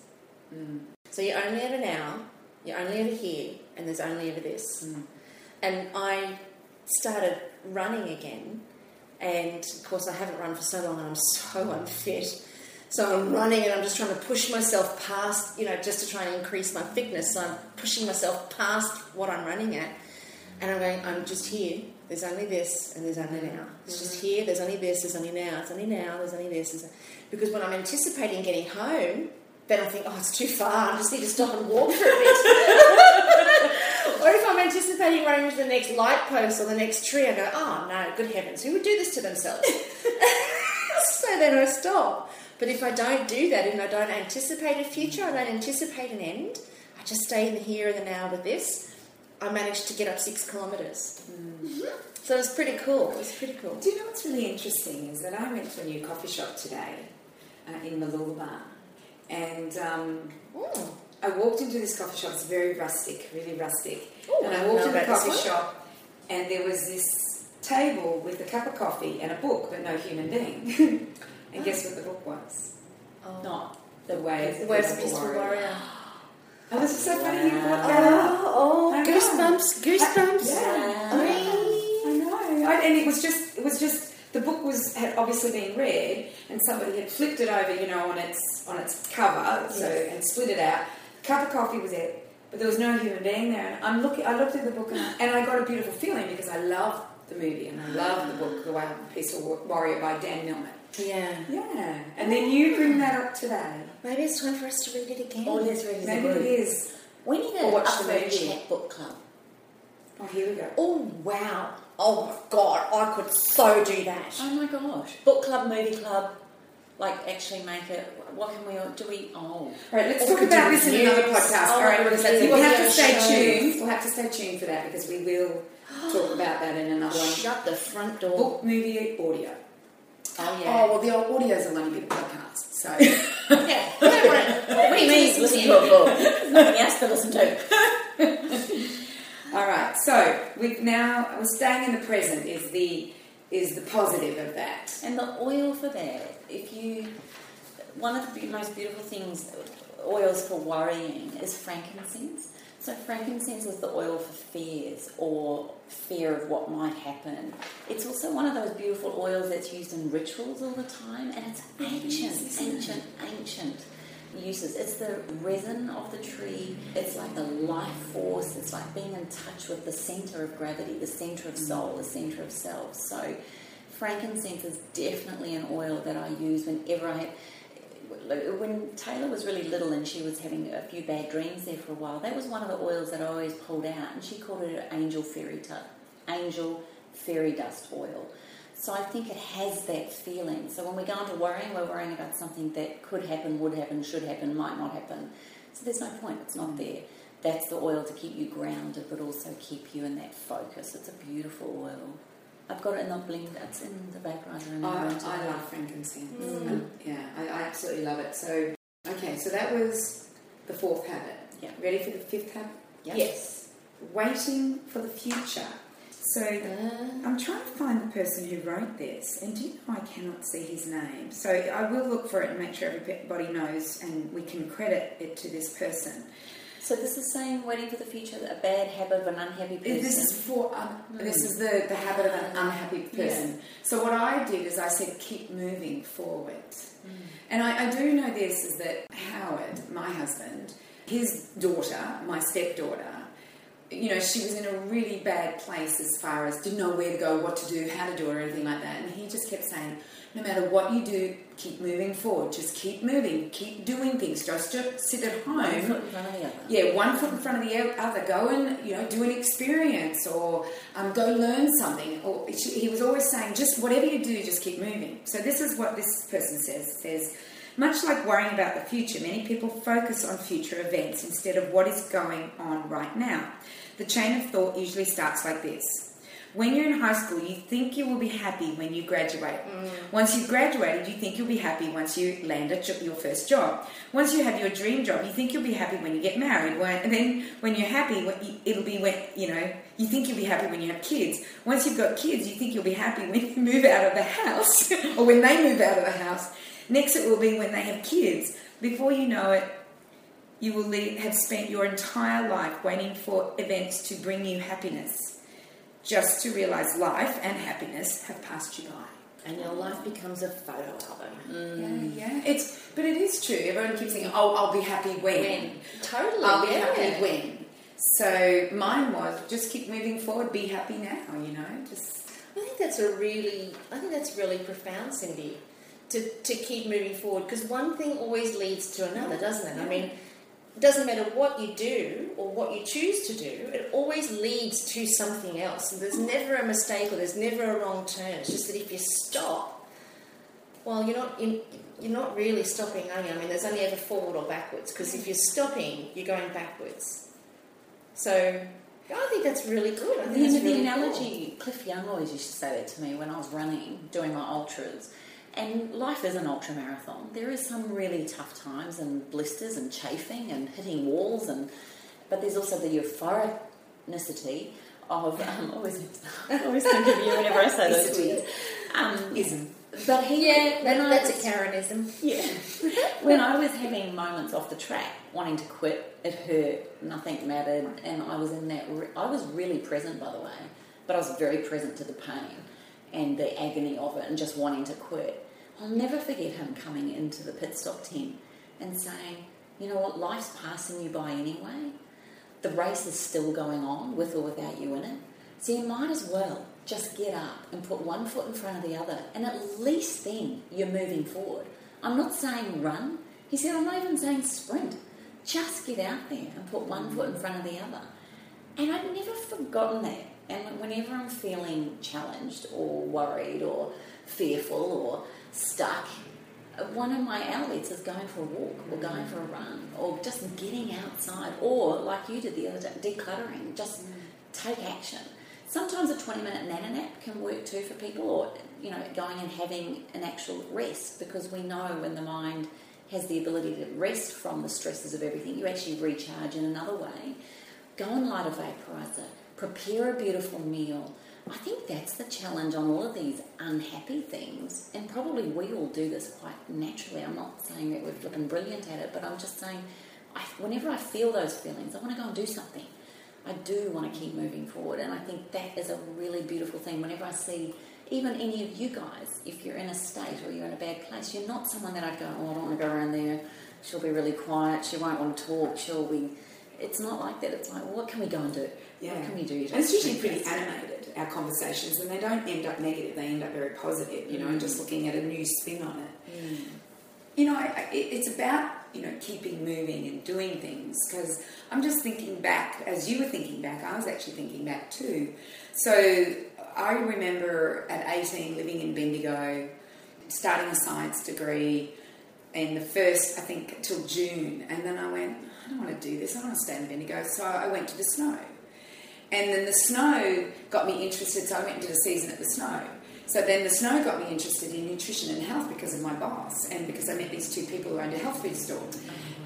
So you only ever now, you only ever here, and there's only ever this. And I started running again, and of course I haven't run for so long and I'm so unfit. So I'm running and I'm just trying to push myself past, you know, just to try and increase my fitness. So I'm pushing myself past what I'm running at. And I'm going, I'm just here. There's only this and there's only now. It's just here, there's only this, there's only now. It's only now, there's only this. Because when I'm anticipating getting home, then I think, oh, it's too far. I just need to stop and walk for a bit. Or if I'm anticipating running to the next light post or the next tree, I go, oh, no, good heavens, who would do this to themselves? So then I stop. But if I don't do that, and I don't anticipate a future, I don't anticipate an end, I just stay in the here and the now with this, I managed to get up 6 kilometres. So it's pretty cool. Do you know what's really interesting is that I went to a new coffee shop today in Malulaba, and I walked into this coffee shop. It's very rustic, really rustic. Ooh, and I walked into the coffee shop, and there was this table with a cup of coffee and a book, but no human being. And guess what the book was? Not The Ways of a a Peaceful Warrior. Oh, this is so funny you brought that up. Oh, goosebumps. Yeah. I know. And it was just the book had obviously been read, and somebody had flipped it over, you know, on its cover, and split it out. A cup of coffee was there, but there was no human being there. And I looked at the book, and I got a beautiful feeling because I love the movie and I love the book, The Way of a Peaceful Warrior by Dan Millman. Yeah. And then you bring that up today. Maybe it's time for us to read it again. Oh, let's read it Maybe it is. We need to watch watch the movie. chat book club. Oh, here we go. Oh, wow. Oh, my God. I could so do that. Oh my gosh. Book club, movie club. Like, actually make it. What can we do? All right, let's talk about this in another podcast. All right, we'll have to stay tuned. We'll have to stay tuned for that because we will talk about that in another one. Shut the front door. Book, movie, audio. Oh, yeah. Oh, well, the audios will only be the podcast, so... Yeah. What do you mean listen to a book? There's nothing else to listen to. All right, so we're staying in the present is the positive of that. And the oil for that, one of the most beautiful things, oils for worrying, is frankincense. So frankincense is the oil for fears or fear of what might happen. It's also one of those beautiful oils that's used in rituals all the time, and it's ancient uses. It's the resin of the tree. It's like the life force. It's like being in touch with the centre of gravity, the centre of soul, the centre of self. So frankincense is definitely an oil that I use whenever when Taylor was really little and she was having a few bad dreams there for a while, that was one of the oils that I always pulled out, and she called it angel fairy dust oil. So I think it has that feeling. So when we go into worrying, we're worrying about something that could happen, would happen, should happen, might not happen. So there's no point, it's not there. That's the oil to keep you grounded, but also keep you in that focus. It's a beautiful oil. I've got it in the blend. It's in the background room. I love frankincense. I absolutely love it. So, okay, so that was the 4th habit. Yeah. Ready for the 5th habit? Yep. Yes. Waiting for the future. So, I'm trying to find the person who wrote this, and do you know I cannot see his name? So, I will look for it and make sure everybody knows, and we can credit it to this person. So this is saying waiting for the future, a bad habit of an unhappy person. This is the habit of an unhappy person. Yeah. So what I did is I said keep moving forward. And I do know this is that Howard, my husband, his daughter, my stepdaughter, you know, she was in a really bad place as far as didn't know where to go, what to do, how to do it, or anything like that. And he just kept saying, no matter what you do, keep moving forward. Just keep moving. Keep doing things. Just sit at home. 1 foot in front of the other. Yeah, 1 foot in front of the other. Go and, you know, do an experience or go learn something. Or he was always saying, just whatever you do, just keep moving. So this is what this person says. It says, much like worrying about the future, many people focus on future events instead of what is going on right now. The chain of thought usually starts like this. When you're in high school, you think you will be happy when you graduate. Once you've graduated, you think you'll be happy once you land your first job. Once you have your dream job, you think you'll be happy when you get married. And then when you're happy, it'll be when, you think you'll be happy when you have kids. Once you've got kids, you think you'll be happy when you move out of the house or when they move out of the house. Next, it will be when they have kids. Before you know it, you will have spent your entire life waiting for events to bring you happiness, just to realise life and happiness have passed you by. And your life becomes a photo album. Yeah. But it is true. Everyone keeps saying, I'll be happy when. Totally. I'll be happy when. So mine was just keep moving forward, be happy now, just... I think that's really profound, Cyndi, to keep moving forward, because one thing always leads to another, doesn't it? Yeah. I mean, it doesn't matter what you do or what you choose to do, it always leads to something else. And there's never a mistake or there's never a wrong turn. It's just that if you stop, well, you're not really stopping, are you? I mean, there's only ever forward or backwards, because if you're stopping, you're going backwards. So I think that's really good. I think that's really the analogy, cool. Cliff Young always used to say that to me when I was running, doing my ultras. And life is an ultra marathon. There is some really tough times and blisters and chafing and hitting walls, but there's also the euphoricity of always think of you whenever I say those words. Ism. But that's a Carrenism. Yeah. When I was having moments off the track, wanting to quit, it hurt, nothing mattered, and I was in that. I was really present, by the way, but I was very present to the pain and the agony of it and just wanting to quit. I'll never forget him coming into the pit stop tent and saying, you know what, life's passing you by anyway. The race is still going on with or without you in it. So you might as well just get up and put one foot in front of the other, and at least then you're moving forward. I'm not saying run. He said, I'm not even saying sprint. Just get out there and put one foot in front of the other. And I've never forgotten that. And whenever I'm feeling challenged or worried or fearful or stuck, one of my outlets is going for a walk or going for a run or just getting outside, or like you did the other day, decluttering. Just take action. Sometimes a 20-minute nana nap can work too for people, or going and having an actual rest, because we know when the mind has the ability to rest from the stresses of everything, you actually recharge in another way. Go and light a vaporizer. Prepare a beautiful meal. I think that's the challenge on all of these unhappy things, and probably we all do this quite naturally. I'm not saying that we're flipping brilliant at it, but I'm just saying whenever I feel those feelings, I want to go and do something. I do want to keep moving forward, and I think that is a really beautiful thing. Whenever I see even any of you guys, if you're in a state or you're in a bad place, you're not someone that I'd go, I don't want to go around there, she'll be really quiet, she won't want to talk, it's not like that. It's like, well, what can we go and do? Yeah. What can we do? And it's usually pretty animated, our conversations, and they don't end up negative, they end up very positive, and just looking at a new spin on it. It's about, keeping moving and doing things, because I'm just thinking back, as you were thinking back, I was actually thinking back too. So I remember at 18 living in Bendigo, starting a science degree, and the first, I think, till June, and then I went, I don't want to do this, I want to stay in Bendigo, so I went to the snow. And then the snow got me interested, so I went and did a season at the snow. So then the snow got me interested in nutrition and health because of my boss, and because I met these two people who owned a health food store.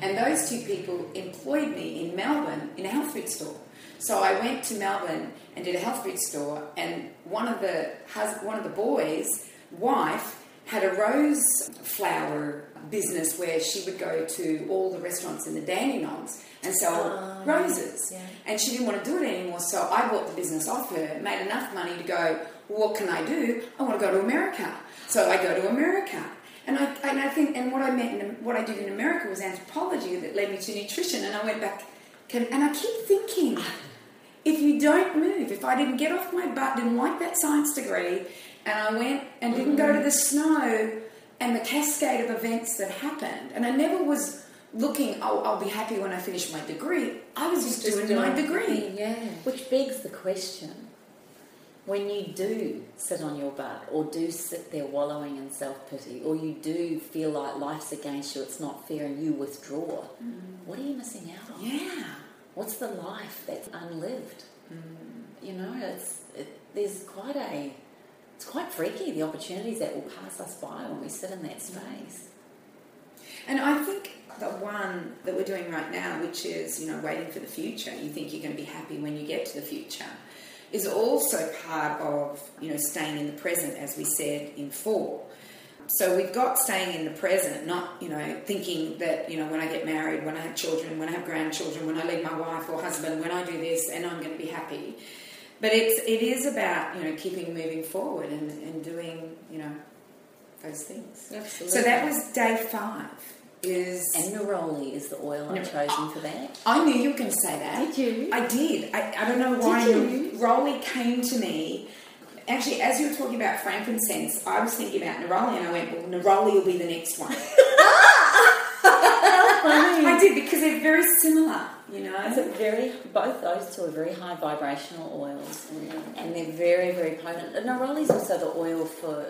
And those two people employed me in Melbourne in a health food store. So I went to Melbourne and did a health food store, and one of the boys' wife had a rose flower business where she would go to all the restaurants in the Dandenongs and sell roses. Yeah. And she didn't want to do it anymore, so I bought the business off her, made enough money to go, well, what can I do? I want to go to America. So I go to America. And I think what I did in America was anthropology that led me to nutrition, and I went back, and I keep thinking, if you don't move, if I didn't get off my butt, didn't like that science degree, and I went and didn't go to the snow and the cascade of events that happened, and I never was looking, I'll be happy when I finish my degree. I was just doing my degree. Yeah. Which begs the question, when you do sit on your butt, or do sit there wallowing in self-pity, or you do feel like life's against you, it's not fair, and you withdraw, what are you missing out on? Yeah. what's the life that's unlived? You know, it's quite freaky, the opportunities that will pass us by when we sit in that space. And I think the one that we're doing right now, which is, you know, waiting for the future, you think you're going to be happy when you get to the future, is also part of, you know, staying in the present, as we said in 4. So we've got staying in the present, not, you know, thinking that, you know, when I get married, when I have children, when I have grandchildren, when I leave my wife or husband, when I do this, and I'm going to be happy. But it is about, you know, keeping moving forward and doing, you know, those things. Absolutely. So that was day 5. And neroli is the oil I've chosen for that. I knew you were going to say that. Did you? I did. I don't know why neroli came to me. Actually, as you were talking about frankincense, I was thinking about neroli, and I went, well, neroli will be the next one. How funny. I did, because they're very similar, you know. Both those two are very high vibrational oils, and they're very, very potent. Neroli is also the oil for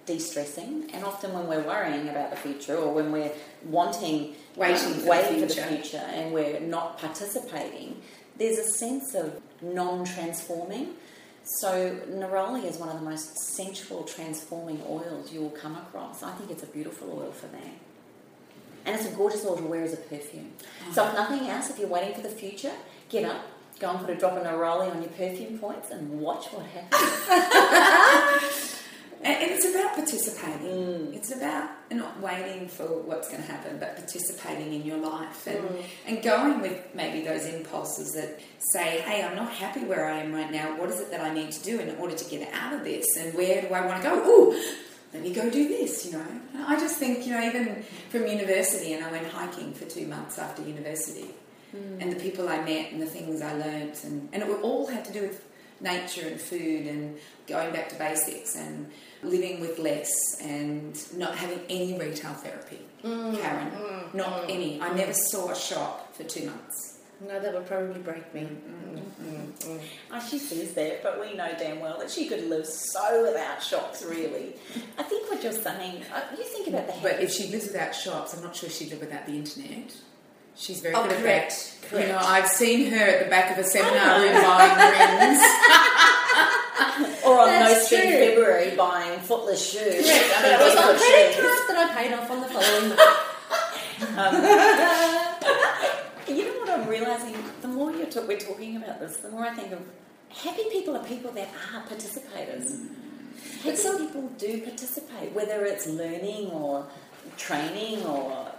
de-stressing, and often when we're worrying about the future, or when we're waiting for the future and we're not participating, there's a sense of non-transforming. So neroli is one of the most sensual transforming oils you will come across. I think it's a beautiful oil for that. And it's a gorgeous oil to wear as a perfume. So if nothing else, if you're waiting for the future, get up, go and put a drop of neroli on your perfume points and watch what happens. And it's about participating. It's about not waiting for what's going to happen, but participating in your life and going with maybe those impulses that say, hey, I'm not happy where I am right now. What is it that I need to do in order to get out of this? And where do I want to go? Ooh, let me go do this, you know. And I just think, you know, even from university, and I went hiking for 2 months after university, and the people I met and the things I learnt, and it all had to do with nature and food and going back to basics and living with less and not having any retail therapy, Carren. Not any. I never saw a shop for 2 months. No, that would probably break me. Oh, she says that, but we know damn well that she could live so without shops, really. I think what you're saying, you think about the habits. But if she lives without shops, I'm not sure she'd live without the internet. She's very good correct. at that. You know, I've seen her at the back of a seminar room buying rings. Or on No Spend February buying footless shoes. Correct. It was on credit card that I paid off on the following month. You know what I'm realising? The more we're talking about this, the more I think of happy people are people that are participators. Happy people do participate, whether it's learning or training or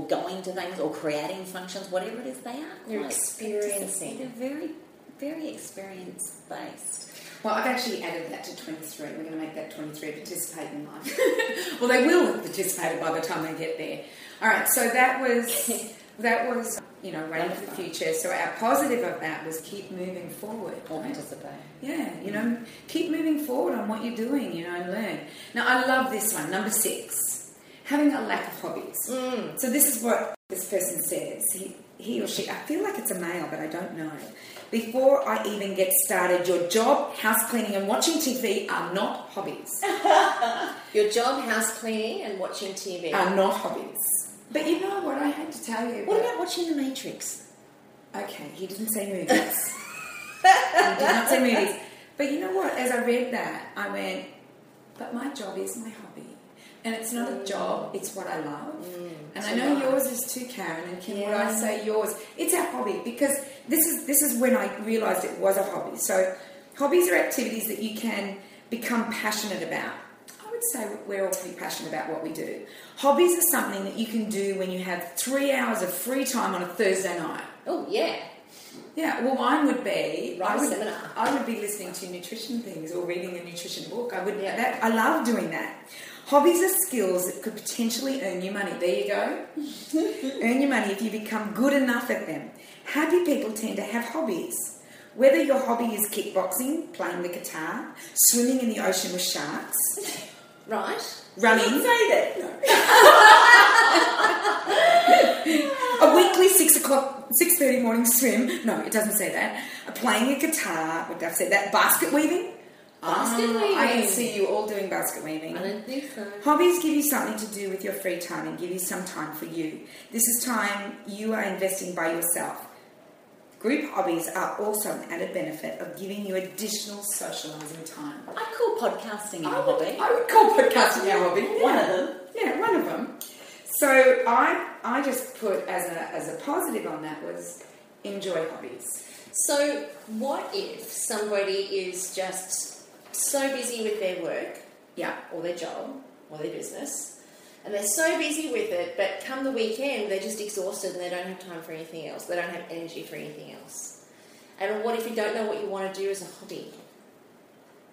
going to things or creating functions, whatever it is they are. You're experiencing. They're very, very experience based. Well, I've actually added that to 23. We're going to make that 23 participate in life. Well, they will have participated by the time they get there. All right, so that was you know, waiting for the future. So our positive of that was keep moving forward. Or participate. Yeah, you know, keep moving forward on what you're doing, you know, and learn. Now, I love this one, number 6, having a lack of hobbies. So this is what this person says. He or she, I feel like it's a male, but I don't know. Before I even get started, your job, house cleaning and watching TV are not hobbies. Your job, house cleaning and watching TV are not hobbies. But you know what I had to tell you? What about watching The Matrix? Okay, he didn't say movies. He did not say movies. But you know what? As I read that, I went, but my job is my hobby. And it's not a job, it's what I love. And I know yours is too, Carren, and Kim, what I say yours, it's our hobby, because this is when I realised it was a hobby. So hobbies are activities that you can become passionate about. I would say we're all pretty passionate about what we do. Hobbies are something that you can do when you have 3 hours of free time on a Thursday night. Oh, yeah. Yeah, well, mine would be... seminar. I would be listening to nutrition things or reading a nutrition book. I love doing that. Hobbies are skills that could potentially earn you money. There you go. Earn you money if you become good enough at them. Happy people tend to have hobbies. Whether your hobby is kickboxing, playing the guitar, swimming in the ocean with sharks... Right. Running. Don't say that. A weekly 6:30 morning swim. No, it doesn't say that. Playing a guitar. Would I've said that? Basket weaving. Basket weaving. I can see you all doing basket weaving. I don't think so. Hobbies give you something to do with your free time and give you some time for you. This is time you are investing by yourself. Group hobbies are also an added benefit of giving you additional socialising time. I'd call podcasting a hobby. I would call podcasting a hobby. Yeah. One of them. Yeah, one of them. So I just put as a positive on that was enjoy hobbies. So what if somebody is just so busy with their work, or their job, or their business, and they're so busy with it, but come the weekend, they're just exhausted and they don't have time for anything else. They don't have energy for anything else. And what if you don't know what you want to do as a hobby?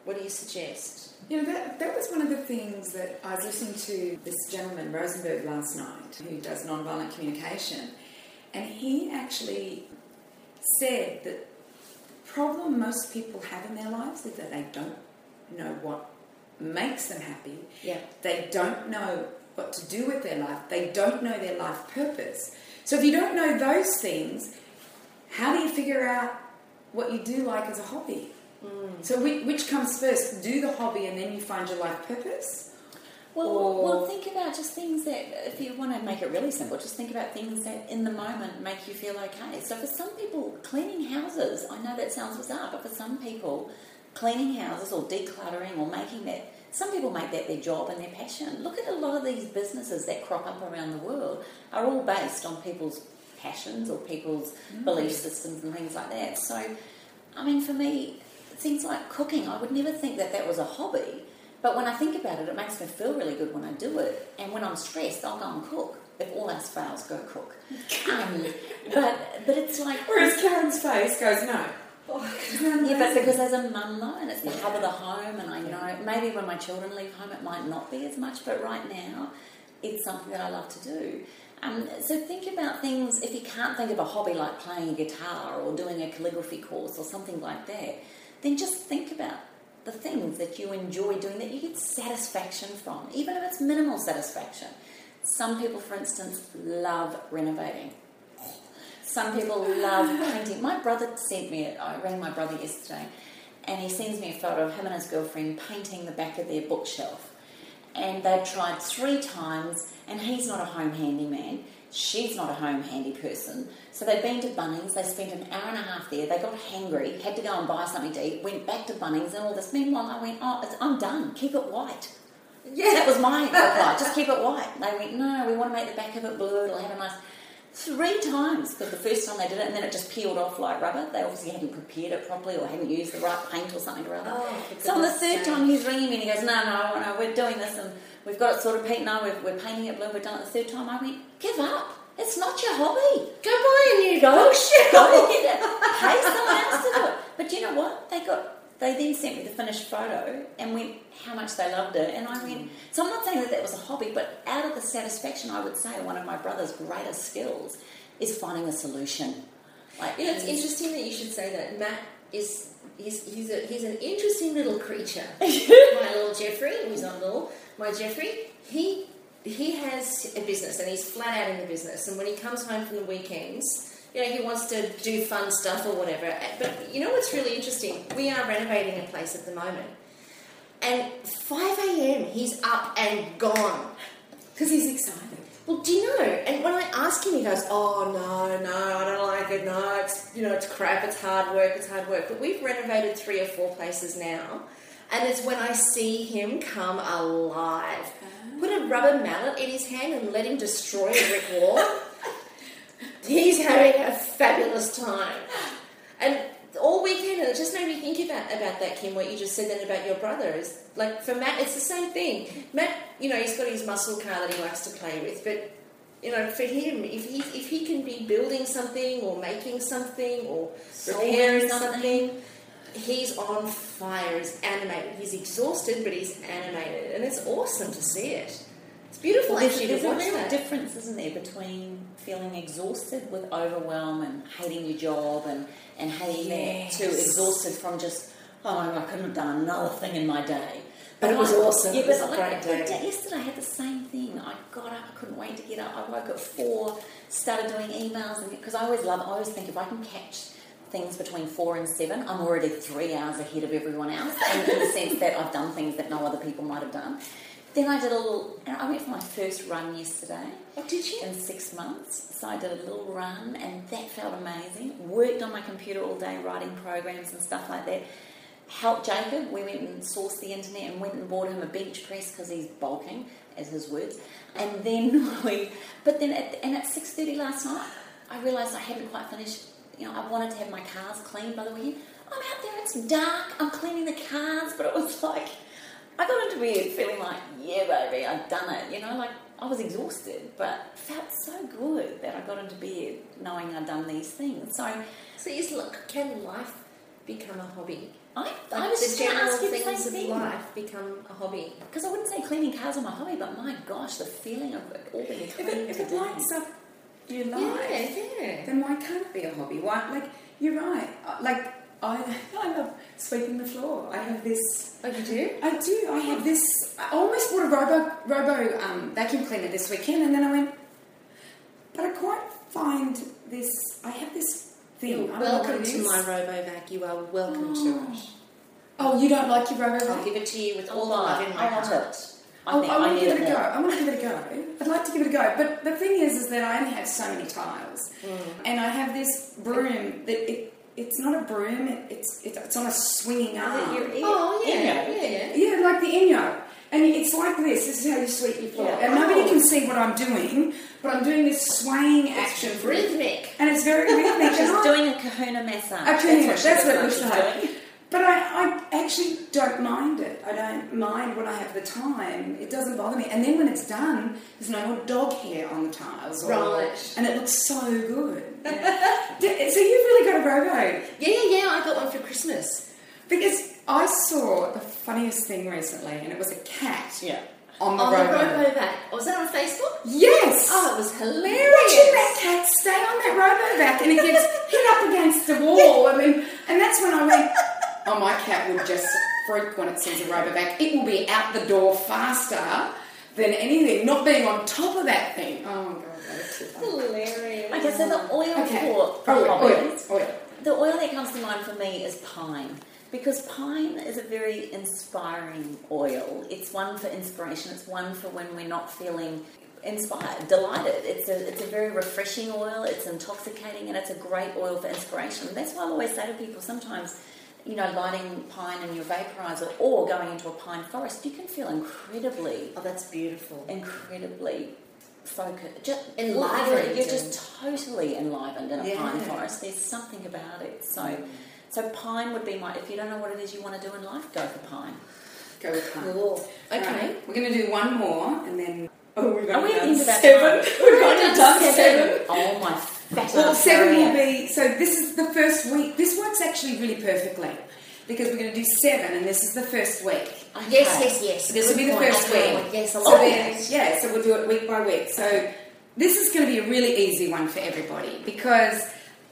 What do you suggest? You know, that was one of the things that I was listening to this gentleman, Rosenberg, last night, who does nonviolent communication, and he actually said that the problem most people have in their lives is that they don't know what makes them happy. Yeah. They don't know what to do with their life. They don't know their life purpose. So if you don't know those things, how do you figure out what you do like as a hobby? So which comes first? Do the hobby and then you find your life purpose? Well, think about just things that, if you want to make it really simple, just think about things that in the moment make you feel okay. So for some people, cleaning houses, I know that sounds bizarre, but for some people, cleaning houses or decluttering or making that, some people make that their job and their passion. Look at a lot of these businesses that crop up around the world are all based on people's passions or people's belief systems and things like that. So, I mean, for me, things like cooking, I would never think that was a hobby. But when I think about it, it makes me feel really good when I do it. And when I'm stressed, I'll go and cook. If all else fails, go cook. But it's like... Whereas Karen's face goes, no. Yeah, but because as a mum though, and it's the hub of the home, and I know maybe when my children leave home it might not be as much, but right now it's something that I love to do. So think about things, if you can't think of a hobby like playing a guitar or doing a calligraphy course or something like that, then just think about the things that you enjoy doing that you get satisfaction from, even if it's minimal satisfaction. Some people, for instance, love renovating. Some people love painting. My brother sent me it. I rang my brother yesterday, and he sends me a photo of him and his girlfriend painting the back of their bookshelf. And they've tried 3 times, and he's not a home handyman. She's not a home handy person. So they've been to Bunnings. They spent an hour and a half there. They got hangry, had to go and buy something to eat, went back to Bunnings and all this. Meanwhile, I went, I'm done. Keep it white. Yeah, that was my reply. Just keep it white. They went, no, we want to make the back of it blue. It'll have a nice... 3 times, because the first time they did it and then it just peeled off like rubber. They obviously hadn't prepared it properly or hadn't used the right paint or something or other. So on the 3rd time he's ringing me and he goes, no, we're doing this and we've got it sort of paint now, we're painting it blue, we're done it the 3rd time. I went, give up. It's not your hobby. Go buy a new bookshelf. Pay someone else to do it. But you know what? They then sent me the finished photo and went how much they loved it. And I went, so I'm not saying that was a hobby, but out of the satisfaction, I would say one of my brother's greatest skills is finding a solution. It's interesting that you should say that. Matt he's an interesting little creature. My little Jeffrey, he's not little. My Jeffrey, he has a business and he's flat out in the business. And when he comes home from the weekends, he wants to do fun stuff or whatever. But you know what's really interesting? We are renovating a place at the moment. And 5 a.m. he's up and gone. Because he's excited. Well, do you know? And when I ask him, he goes, oh, no, I don't like it. No, it's crap. It's hard work. But we've renovated 3 or 4 places now. And it's when I see him come alive. Put a rubber mallet in his hand and let him destroy a brick wall. He's having a fabulous time. And all weekend, and it just made me think about that, Kim, what you just said then about your brother. Is like, for Matt, it's the same thing. Matt, he's got his muscle car that he likes to play with, but, for him, if he can be building something or making something or repairing something, he's on fire, he's animated. He's exhausted, but he's animated. And it's awesome to see it. It's beautiful actually to watch that. There's a real difference, isn't there, between feeling exhausted with overwhelm and hating your job and hating that to exhausted from just, I couldn't have done another thing in my day. But it was awesome. Yeah, it was a great day. Yesterday I had the same thing. I got up, I couldn't wait to get up. I woke at 4, started doing emails, because I always think if I can catch things between 4 and 7, I'm already 3 hours ahead of everyone else, in the sense that I've done things that no other people might have done. then I did I went for my first run yesterday. Oh, did you? In 6 months. So I did a little run, and that felt amazing. Worked on my computer all day, writing programs and stuff like that. Helped Jacob. We went and sourced the internet and went and bought him a bench press because he's bulking, as his words. And then at 6:30 last night, I realised I hadn't quite finished. I wanted to have my cars cleaned by the weekend. I'm out there, it's dark, I'm cleaning the cars, but it was like, I got into bed feeling like, yeah, baby, I've done it. I was exhausted, but felt so good that I got into bed knowing I'd done these things. So can life become a hobby? I Like was the just going to general ask you the things same of thing. life become a hobby. Because I wouldn't say cleaning cars are my hobby, but my gosh, the feeling of it all being clean If it today. lights up your life, Yeah. then why can't it be a hobby? Why? Like, you're right. Like, I love sweeping the floor. I have this. Oh, you do? I do. I have this. I almost bought a robo vacuum cleaner this weekend, and then I went, but I quite find this. I have this thing. You're I don't know what welcome it to is. my RoboVac. You are welcome to it. Oh, you don't like your robo I'll vac? give it to you with all the love in my I want heart. it. I want to need give it a go. more. I want to give it a go. I'd like to give it a go. But the thing is that I only have so many tiles. And I have this broom that it's not a broom, it's on a swinging arm. Oh, yeah. Yeah, like the Inyo. And it's like this. This is how you sweep your floor. Yeah. And nobody can see what I'm doing, but I'm doing this swaying action. It's rhythmic. And it's very rhythmic. She's And doing a kahuna massage. that's what it looks she's like. doing. But I actually don't mind it. I don't mind when I have the time. It doesn't bother me. And then when it's done, there's no more dog hair on the tiles. Right. And it looks so good. So you've really got a robo. Yeah, I got one for Christmas. Because I saw the funniest thing recently, and it was a cat on the On the robo. RoboVac. Was that on Facebook? Yes! Oh, it was hilarious. Watching that cat stay on that robo-vac and it gets hit up against the wall. And that's when I went, oh, my cat will just freak when it sees a robo-vac. It will be out the door faster than anything, not being on top of that thing. Oh, my God, that's too funny. Hilarious. Okay, so the oil for Oil. hobbies. Oil. The oil that comes to mind for me is pine. Because pine is a very inspiring oil. It's one for inspiration. It's one for when we're not feeling inspired, delighted. It's a very refreshing oil. It's intoxicating, and it's a great oil for inspiration. That's why I always say to people, sometimes, lighting pine in your vaporizer or going into a pine forest, you can feel incredibly Oh, that's beautiful. focused. Enlivened. You're just totally enlivened in a pine Yeah. forest. There's something about it. So pine would be if you don't know what it is you want to do in life, go for pine. Go with pine. Cool. Okay. Right, we're going to do one more and then... Oh, we've Are we done into that 7. time? We've done 7. Oh my fat Well, ass 7 will area. be... So this is the first week. This works actually really perfectly because we're going to do 7 and this is the first week. Okay. Yes. This will be the Good point. first Okay. week. Yes, I So love then, that. so we'll do it week by week. So this is going to be a really easy one for everybody because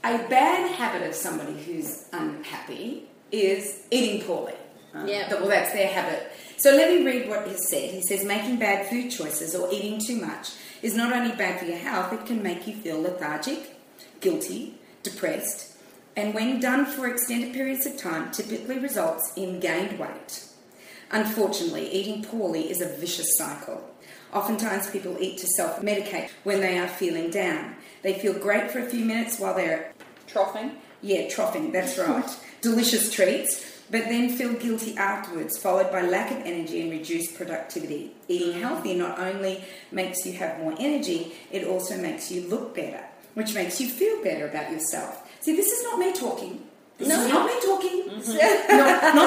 a bad habit of somebody who's unhappy is eating poorly. Well, that's their habit. So let me read what he said. He says, making bad food choices or eating too much is not only bad for your health, it can make you feel lethargic, guilty, depressed, and when done for extended periods of time, typically results in gained weight. Unfortunately, eating poorly is a vicious cycle. Oftentimes people eat to self-medicate when they are feeling down. They feel great for a few minutes while they're... Troughing? Yeah, troughing, that's right. Delicious treats, but then feel guilty afterwards, followed by lack of energy and reduced productivity. Eating healthy not only makes you have more energy, it also makes you look better, which makes you feel better about yourself. See, this is not me talking. This is not me talking. Not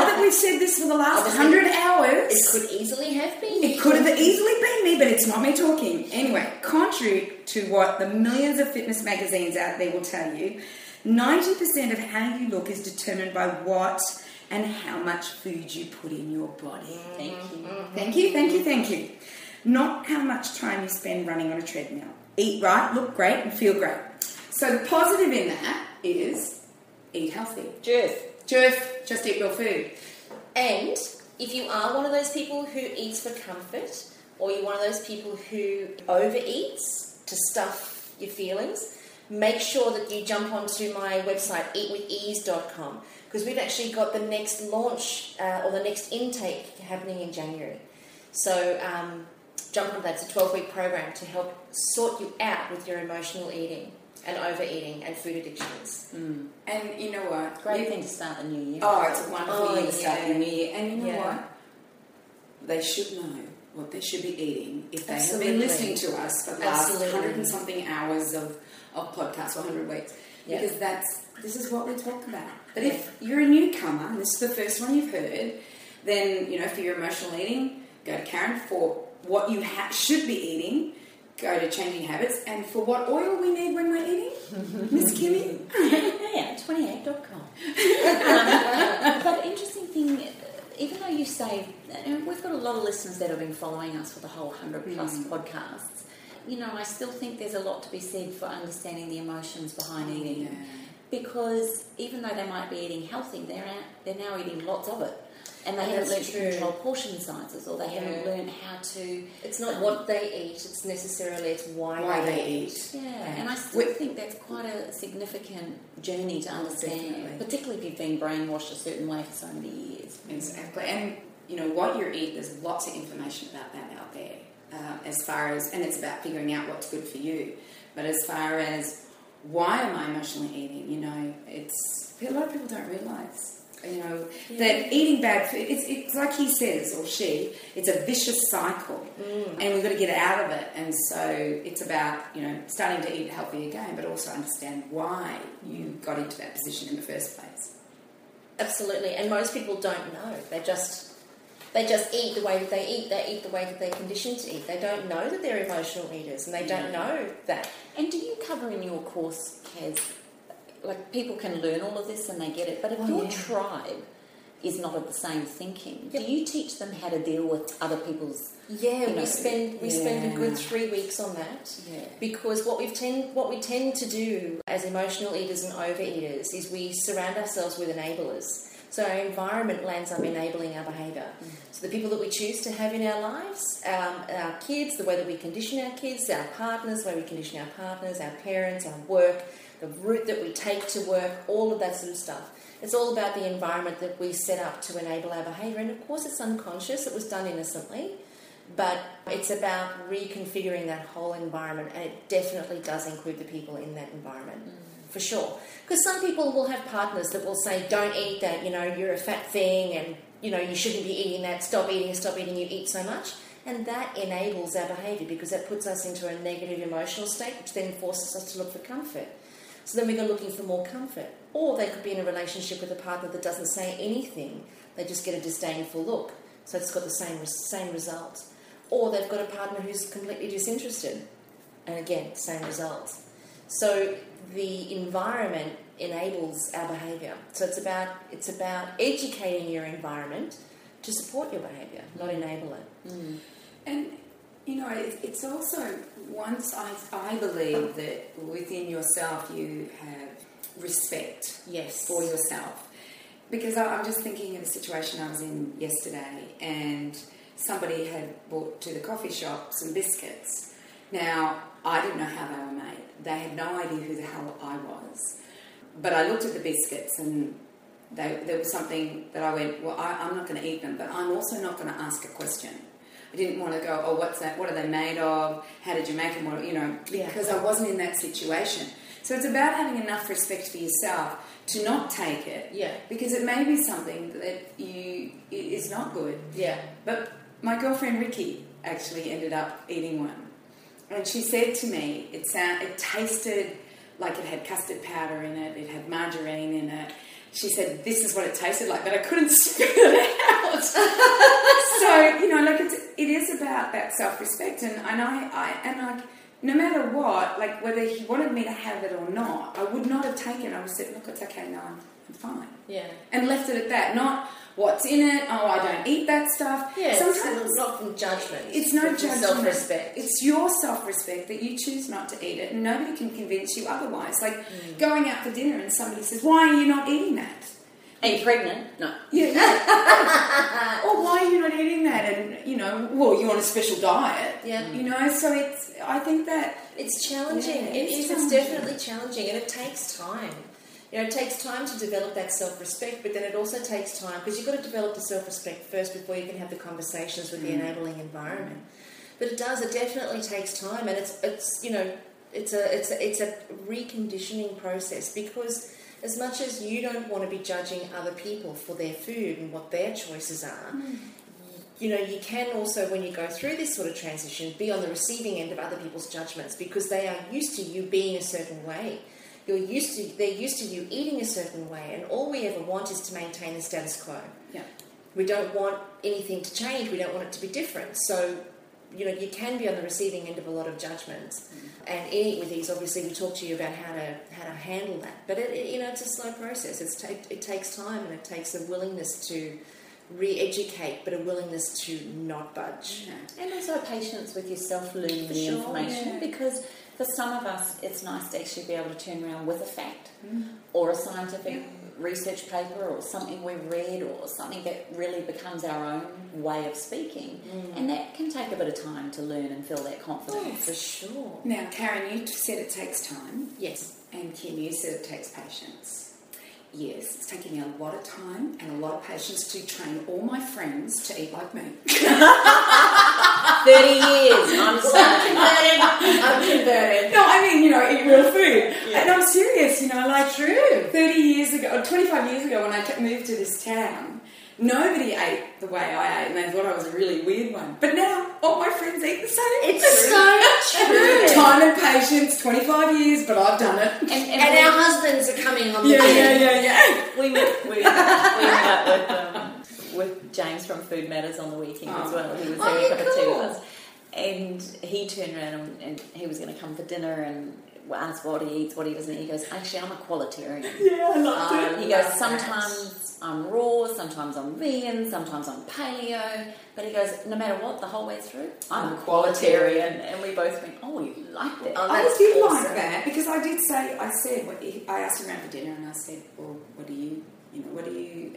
that we've said this for the last 100 hours. It could easily have been. It could have easily been me, but it's not me talking. Anyway, contrary to what the millions of fitness magazines out there will tell you, 90% of how you look is determined by what and how much food you put in your body. Thank you. Not how much time you spend running on a treadmill. Eat right, look great, and feel great. So the positive in that is eat healthy. Just eat your food. And if you are one of those people who eats for comfort, or you're one of those people who overeats to stuff your feelings, make sure that you jump onto my website, eatwithease.com, because we've actually got the next launch or the next intake happening in January. So jump on that. It's a 12-week program to help sort you out with your emotional eating and overeating and food addictions. And you know what? Great thing to start the new year. Oh, it's a wonderful year to start the new year. And you know Yeah. what? They should know what they should be eating if they Absolutely. have been listening to us for the last Absolutely. 100 and something hours of podcasts, or 100 weeks. Yeah. Because this is what we talk about. But if you're a newcomer, and this is the first one you've heard, then, you know, for your emotional eating, go to Carren. For what you should be eating, go to Changing Habits. And for what oil we need when we're eating, Miss Kimmy? Yeah, 28.com. But interesting thing, even though you say, and we've got a lot of listeners that have been following us for the whole 100 plus podcasts, you know, I still think there's a lot to be said for understanding the emotions behind eating. Yeah. Because even though they might be eating healthy, they're now eating lots of it. And they haven't learned to control portion sizes, or they haven't learned how to... It's not what they eat, it's why they eat. Yeah, and I still think that's quite a significant journey to understand, Definitely. particularly if you've been brainwashed a certain way for so many years. Exactly. And, you know, what you eat, there's lots of information about that out there. As far as, and it's about figuring out what's good for you. But as far as why am I emotionally eating, you know, it's a lot of people don't realise, you know, that eating bad food, it's like he says, or she, it's a vicious cycle, and we've got to get out of it. And so it's about, you know, starting to eat healthy again, but also understand why you got into that position in the first place. Absolutely, and most people don't know. They just eat the way that they eat. They eat the way that they're conditioned to eat. They don't know that they're emotional eaters, and they don't know that. And do you cover in your course, Kaz, like people can learn all of this and they get it, but if your tribe is not of the same thinking, do you teach them how to deal with other people's... Yeah, we spend a good 3 weeks on that. Yeah. Because what we tend to do as emotional eaters and overeaters is we surround ourselves with enablers. So our environment lands up enabling our behaviour. So the people that we choose to have in our lives, our kids, the way that we condition our kids, our partners, the way we condition our partners, our parents, our work, the route that we take to work, all of that sort of stuff. It's all about the environment that we set up to enable our behaviour. And of course it's unconscious, it was done innocently, but it's about reconfiguring that whole environment, and it definitely does include the people in that environment. For sure. Because some people will have partners that will say, don't eat that, you know, you're a fat thing, and, you know, you shouldn't be eating that, stop eating, you eat so much. And that enables our behaviour, because that puts us into a negative emotional state, which then forces us to look for comfort. So then we go looking for more comfort. Or they could be in a relationship with a partner that doesn't say anything, they just get a disdainful look. So it's got the same result. Or they've got a partner who's completely disinterested, and again, same results. So the environment enables our behaviour. So it's about educating your environment to support your behaviour, not enable it. And, you know, it's also, once I believe that within yourself you have respect for yourself. Because I'm just thinking of a situation I was in yesterday, and somebody had brought to the coffee shop some biscuits. Now, I didn't know how they were made. They had no idea who the hell I was. But I looked at the biscuits, and there was something that I went, well, I'm not going to eat them, but I'm also not going to ask a question. I didn't want to go, oh, what's that? What are they made of? How did you make them? What, you know, because I wasn't in that situation. So it's about having enough respect for yourself to not take it. Yeah. Because it may be something that is not good. Yeah. But my girlfriend Ricky actually ended up eating one. And she said to me, it tasted like it had custard powder in it, it had margarine in it. She said, this is what it tasted like, but I couldn't spit it out. So, you know, like it is about that self-respect. And I no matter what, like whether he wanted me to have it or not, I would not have taken it. I would have said, look, it's okay, no, I'm fine. Yeah. And left it at that, not what's in it, oh, I don't eat that stuff. Yeah, sometimes it's not from judgment. It's no judgment. Self-respect. It's your self-respect that you choose not to eat it, and nobody can convince you otherwise. Like going out for dinner and somebody says, why are you not eating that? Are you pregnant? No. Yeah. Or why are you not eating that? And, you know, well, you're on a special diet. Yeah. You know, so I think that... It's challenging. Yeah, It's definitely challenging, and it takes time. You know, it takes time to develop that self-respect, but then it also takes time because you've got to develop the self-respect first before you can have the conversations with the enabling environment. But it definitely takes time, and it's you know, it's a reconditioning process, because as much as you don't want to be judging other people for their food and what their choices are, you know, you can also, when you go through this sort of transition, be on the receiving end of other people's judgments, because they are used to you being a certain way. They're used to you eating a certain way, and all we ever want is to maintain the status quo. Yeah. We don't want anything to change. We don't want it to be different. So, you know, you can be on the receiving end of a lot of judgments. And in Eat With Ease, obviously, we talk to you about how to handle that. But you know, it's a slow process. It takes time, and it takes a willingness to re-educate, but a willingness to not budge. Yeah. And also patience with yourself learning the information, because for some of us it's nice to actually be able to turn around with a fact or a scientific research paper or something we've read or something that really becomes our own way of speaking, and that can take a bit of time to learn and feel that confidence. Oh, for sure. Now, Carren, you said it takes time. Yes. And Kim, you said it takes patience. Yes, it's taking a lot of time and a lot of patience to train all my friends to eat like me. 30 years, I'm saying. I'm converted. No, I mean, you know, eat real food. Yeah. And I'm serious, you know, like 30 years ago, or 25 years ago when I moved to this town, nobody ate the way I ate, and they thought I was a really weird one. But now, all my friends eat the same. It's so true. Time and patience, 25 years, but I've done it. And our husbands are coming on the Yeah. We met up with James from Food Matters on the weekend as well. He was having a cup of tea with us. And he turned around and he was going to come for dinner and asked what he eats, what he doesn't eat. He goes, actually, I'm a qualitarian. Yeah, I loved it. He goes, sometimes I'm raw, sometimes I'm vegan, sometimes I'm paleo. But he goes, no matter what, the whole way through, I'm a qualitarian. And we both went, oh, we like that. I did like that, because I asked him around for dinner and I said, well, what do you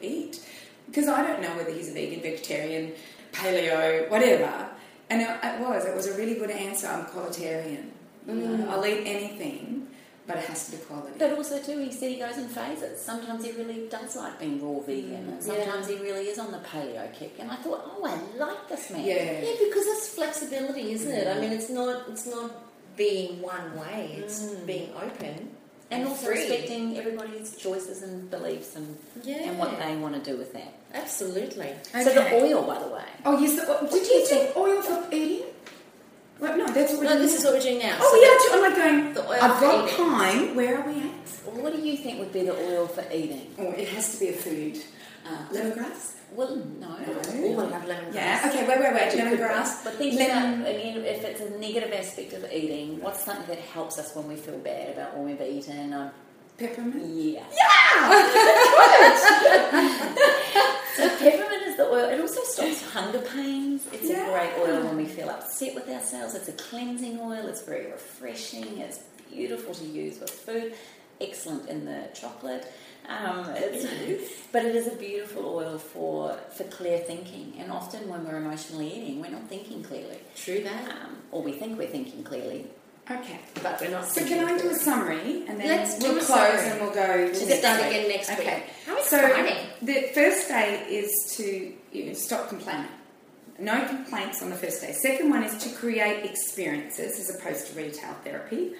eat? Because I don't know whether he's a vegan, vegetarian, paleo, whatever. And it was a really good answer. I'm qualitarian. You know, I'll eat anything, but it has to be quality. But also too, he said he goes in phases. Sometimes he really does like being raw vegan, and sometimes he really is on the paleo kick. And I thought, oh, I like this man. Yeah, because it's flexibility, isn't it? I mean, it's not being one way. It's being open and also free. respecting everybody's choices and beliefs and what they want to do with that. Absolutely. Okay. So the oil, by the way. Oh yes, did you think oil for eating? Well, no, that's what we're doing. This is what we're doing now. Oh so I'm like going, the oil I've got eating. pine, where are we at? Well, what do you think would be the oil for eating? Oh, it has to be a food. Lemongrass? Well, no. Oh, I love lemongrass. Yeah, okay, wait. Lemongrass. But think about, I mean, if it's a negative aspect of eating, what's something that helps us when we feel bad about when we've eaten? Peppermint? Yeah. Yeah! So peppermint is the oil. It also stops hunger pains. It's a great oil when we feel upset with ourselves. It's a cleansing oil. It's very refreshing. It's beautiful to use with food. Excellent in the chocolate. But it is a beautiful oil for clear thinking. And often when we're emotionally eating, we're not thinking clearly. True that. Or we think we're thinking clearly. Okay. But we're not. So can I do a summary, and then we'll close summary. and we'll go to start again next week. Okay. How exciting. So the first day is to stop complaining. No complaints on the first day. Second one is to create experiences as opposed to retail therapy.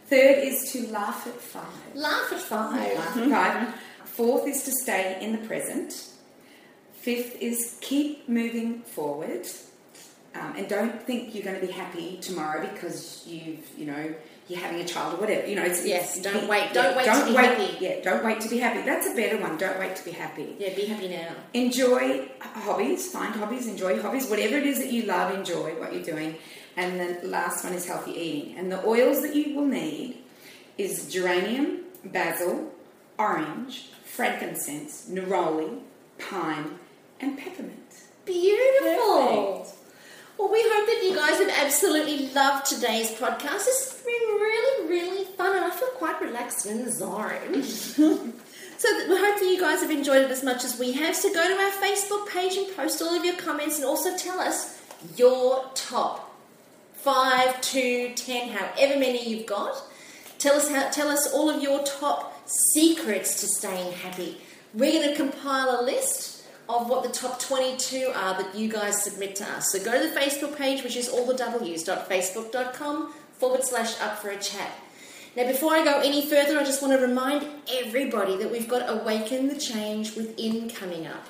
Third is to laugh at 5. Laugh at 5. Laugh at 5. Fourth is to stay in the present. Fifth is keep moving forward. And don't think you're going to be happy tomorrow because you're having a child or whatever. Don't wait to be happy. Yeah, don't wait to be happy. That's a better one. Don't wait to be happy. Yeah, be happy now. Enjoy hobbies. Find hobbies. Enjoy hobbies. Whatever it is that you love, enjoy what you're doing. And the last one is healthy eating. And the oils that you will need is geranium, basil, orange, frankincense, neroli, pine, and peppermint. Beautiful. Perfect. Well, we hope that you guys have absolutely loved today's podcast. This has been really, really fun, and I feel quite relaxed and in the zone. So we hope that you guys have enjoyed it as much as we have. So go to our Facebook page and post all of your comments, and also tell us your top 5 to 10, however many you've got. Tell us all of your top secrets to staying happy. We're going to compile a list of what the top 22 are that you guys submit to us. So go to the Facebook page, which is allthews.facebook.com/up for a chat. Now, before I go any further, I just want to remind everybody that we've got Awaken the Change Within coming up.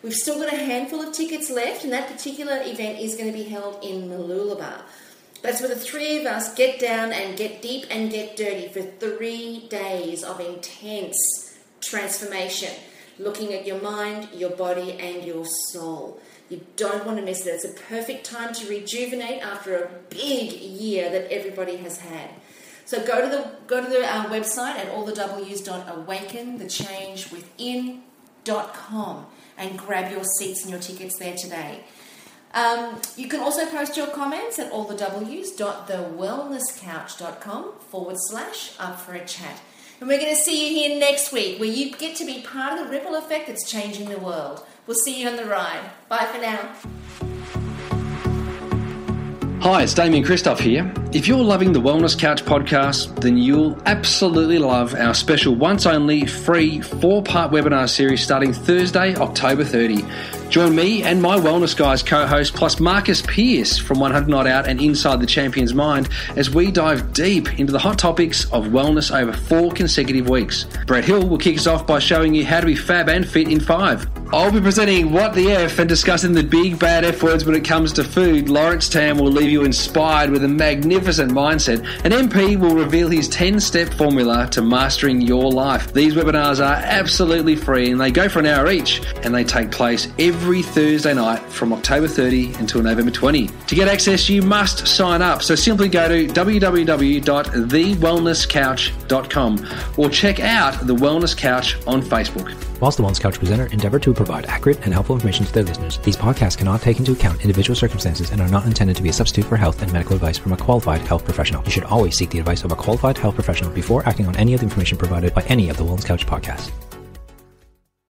We've still got a handful of tickets left, and that particular event is going to be held in Mooloolaba. That's where the three of us get down and get deep and get dirty for 3 days of intense transformation, looking at your mind, your body, and your soul. You don't want to miss it. It's a perfect time to rejuvenate after a big year that everybody has had. So go to the website at allthews.awakenthechangewithin.com and grab your seats and your tickets there today. You can also post your comments at allthews.thewellnesscouch.com/up for a chat. And we're going to see you here next week, where you get to be part of the ripple effect that's changing the world. We'll see you on the ride. Bye for now. Hi, it's Damien Christoph here. If you're loving the Wellness Couch podcast, then you'll absolutely love our special once-only free 4-part webinar series starting Thursday, October 30. Join me and my Wellness Guys co-host, plus Marcus Pearce from 100 Not Out and Inside the Champion's Mind, as we dive deep into the hot topics of wellness over 4 consecutive weeks. Brett Hill will kick us off by showing you how to be fab and fit in 5. I'll be presenting What the F and discussing the big bad F words when it comes to food. Lawrence Tam will leave you inspired with a magnificent mindset. And MP will reveal his 10-step formula to mastering your life. These webinars are absolutely free and they go for an hour each, and they take place every Thursday night from October 30 until November 20. To get access, you must sign up. So simply go to www.thewellnesscouch.com or check out The Wellness Couch on Facebook. Whilst the Wellness Couch presenter endeavour to provide accurate and helpful information to their listeners, these podcasts cannot take into account individual circumstances and are not intended to be a substitute for health and medical advice from a qualified health professional. You should always seek the advice of a qualified health professional before acting on any of the information provided by any of the Wellness Couch podcasts.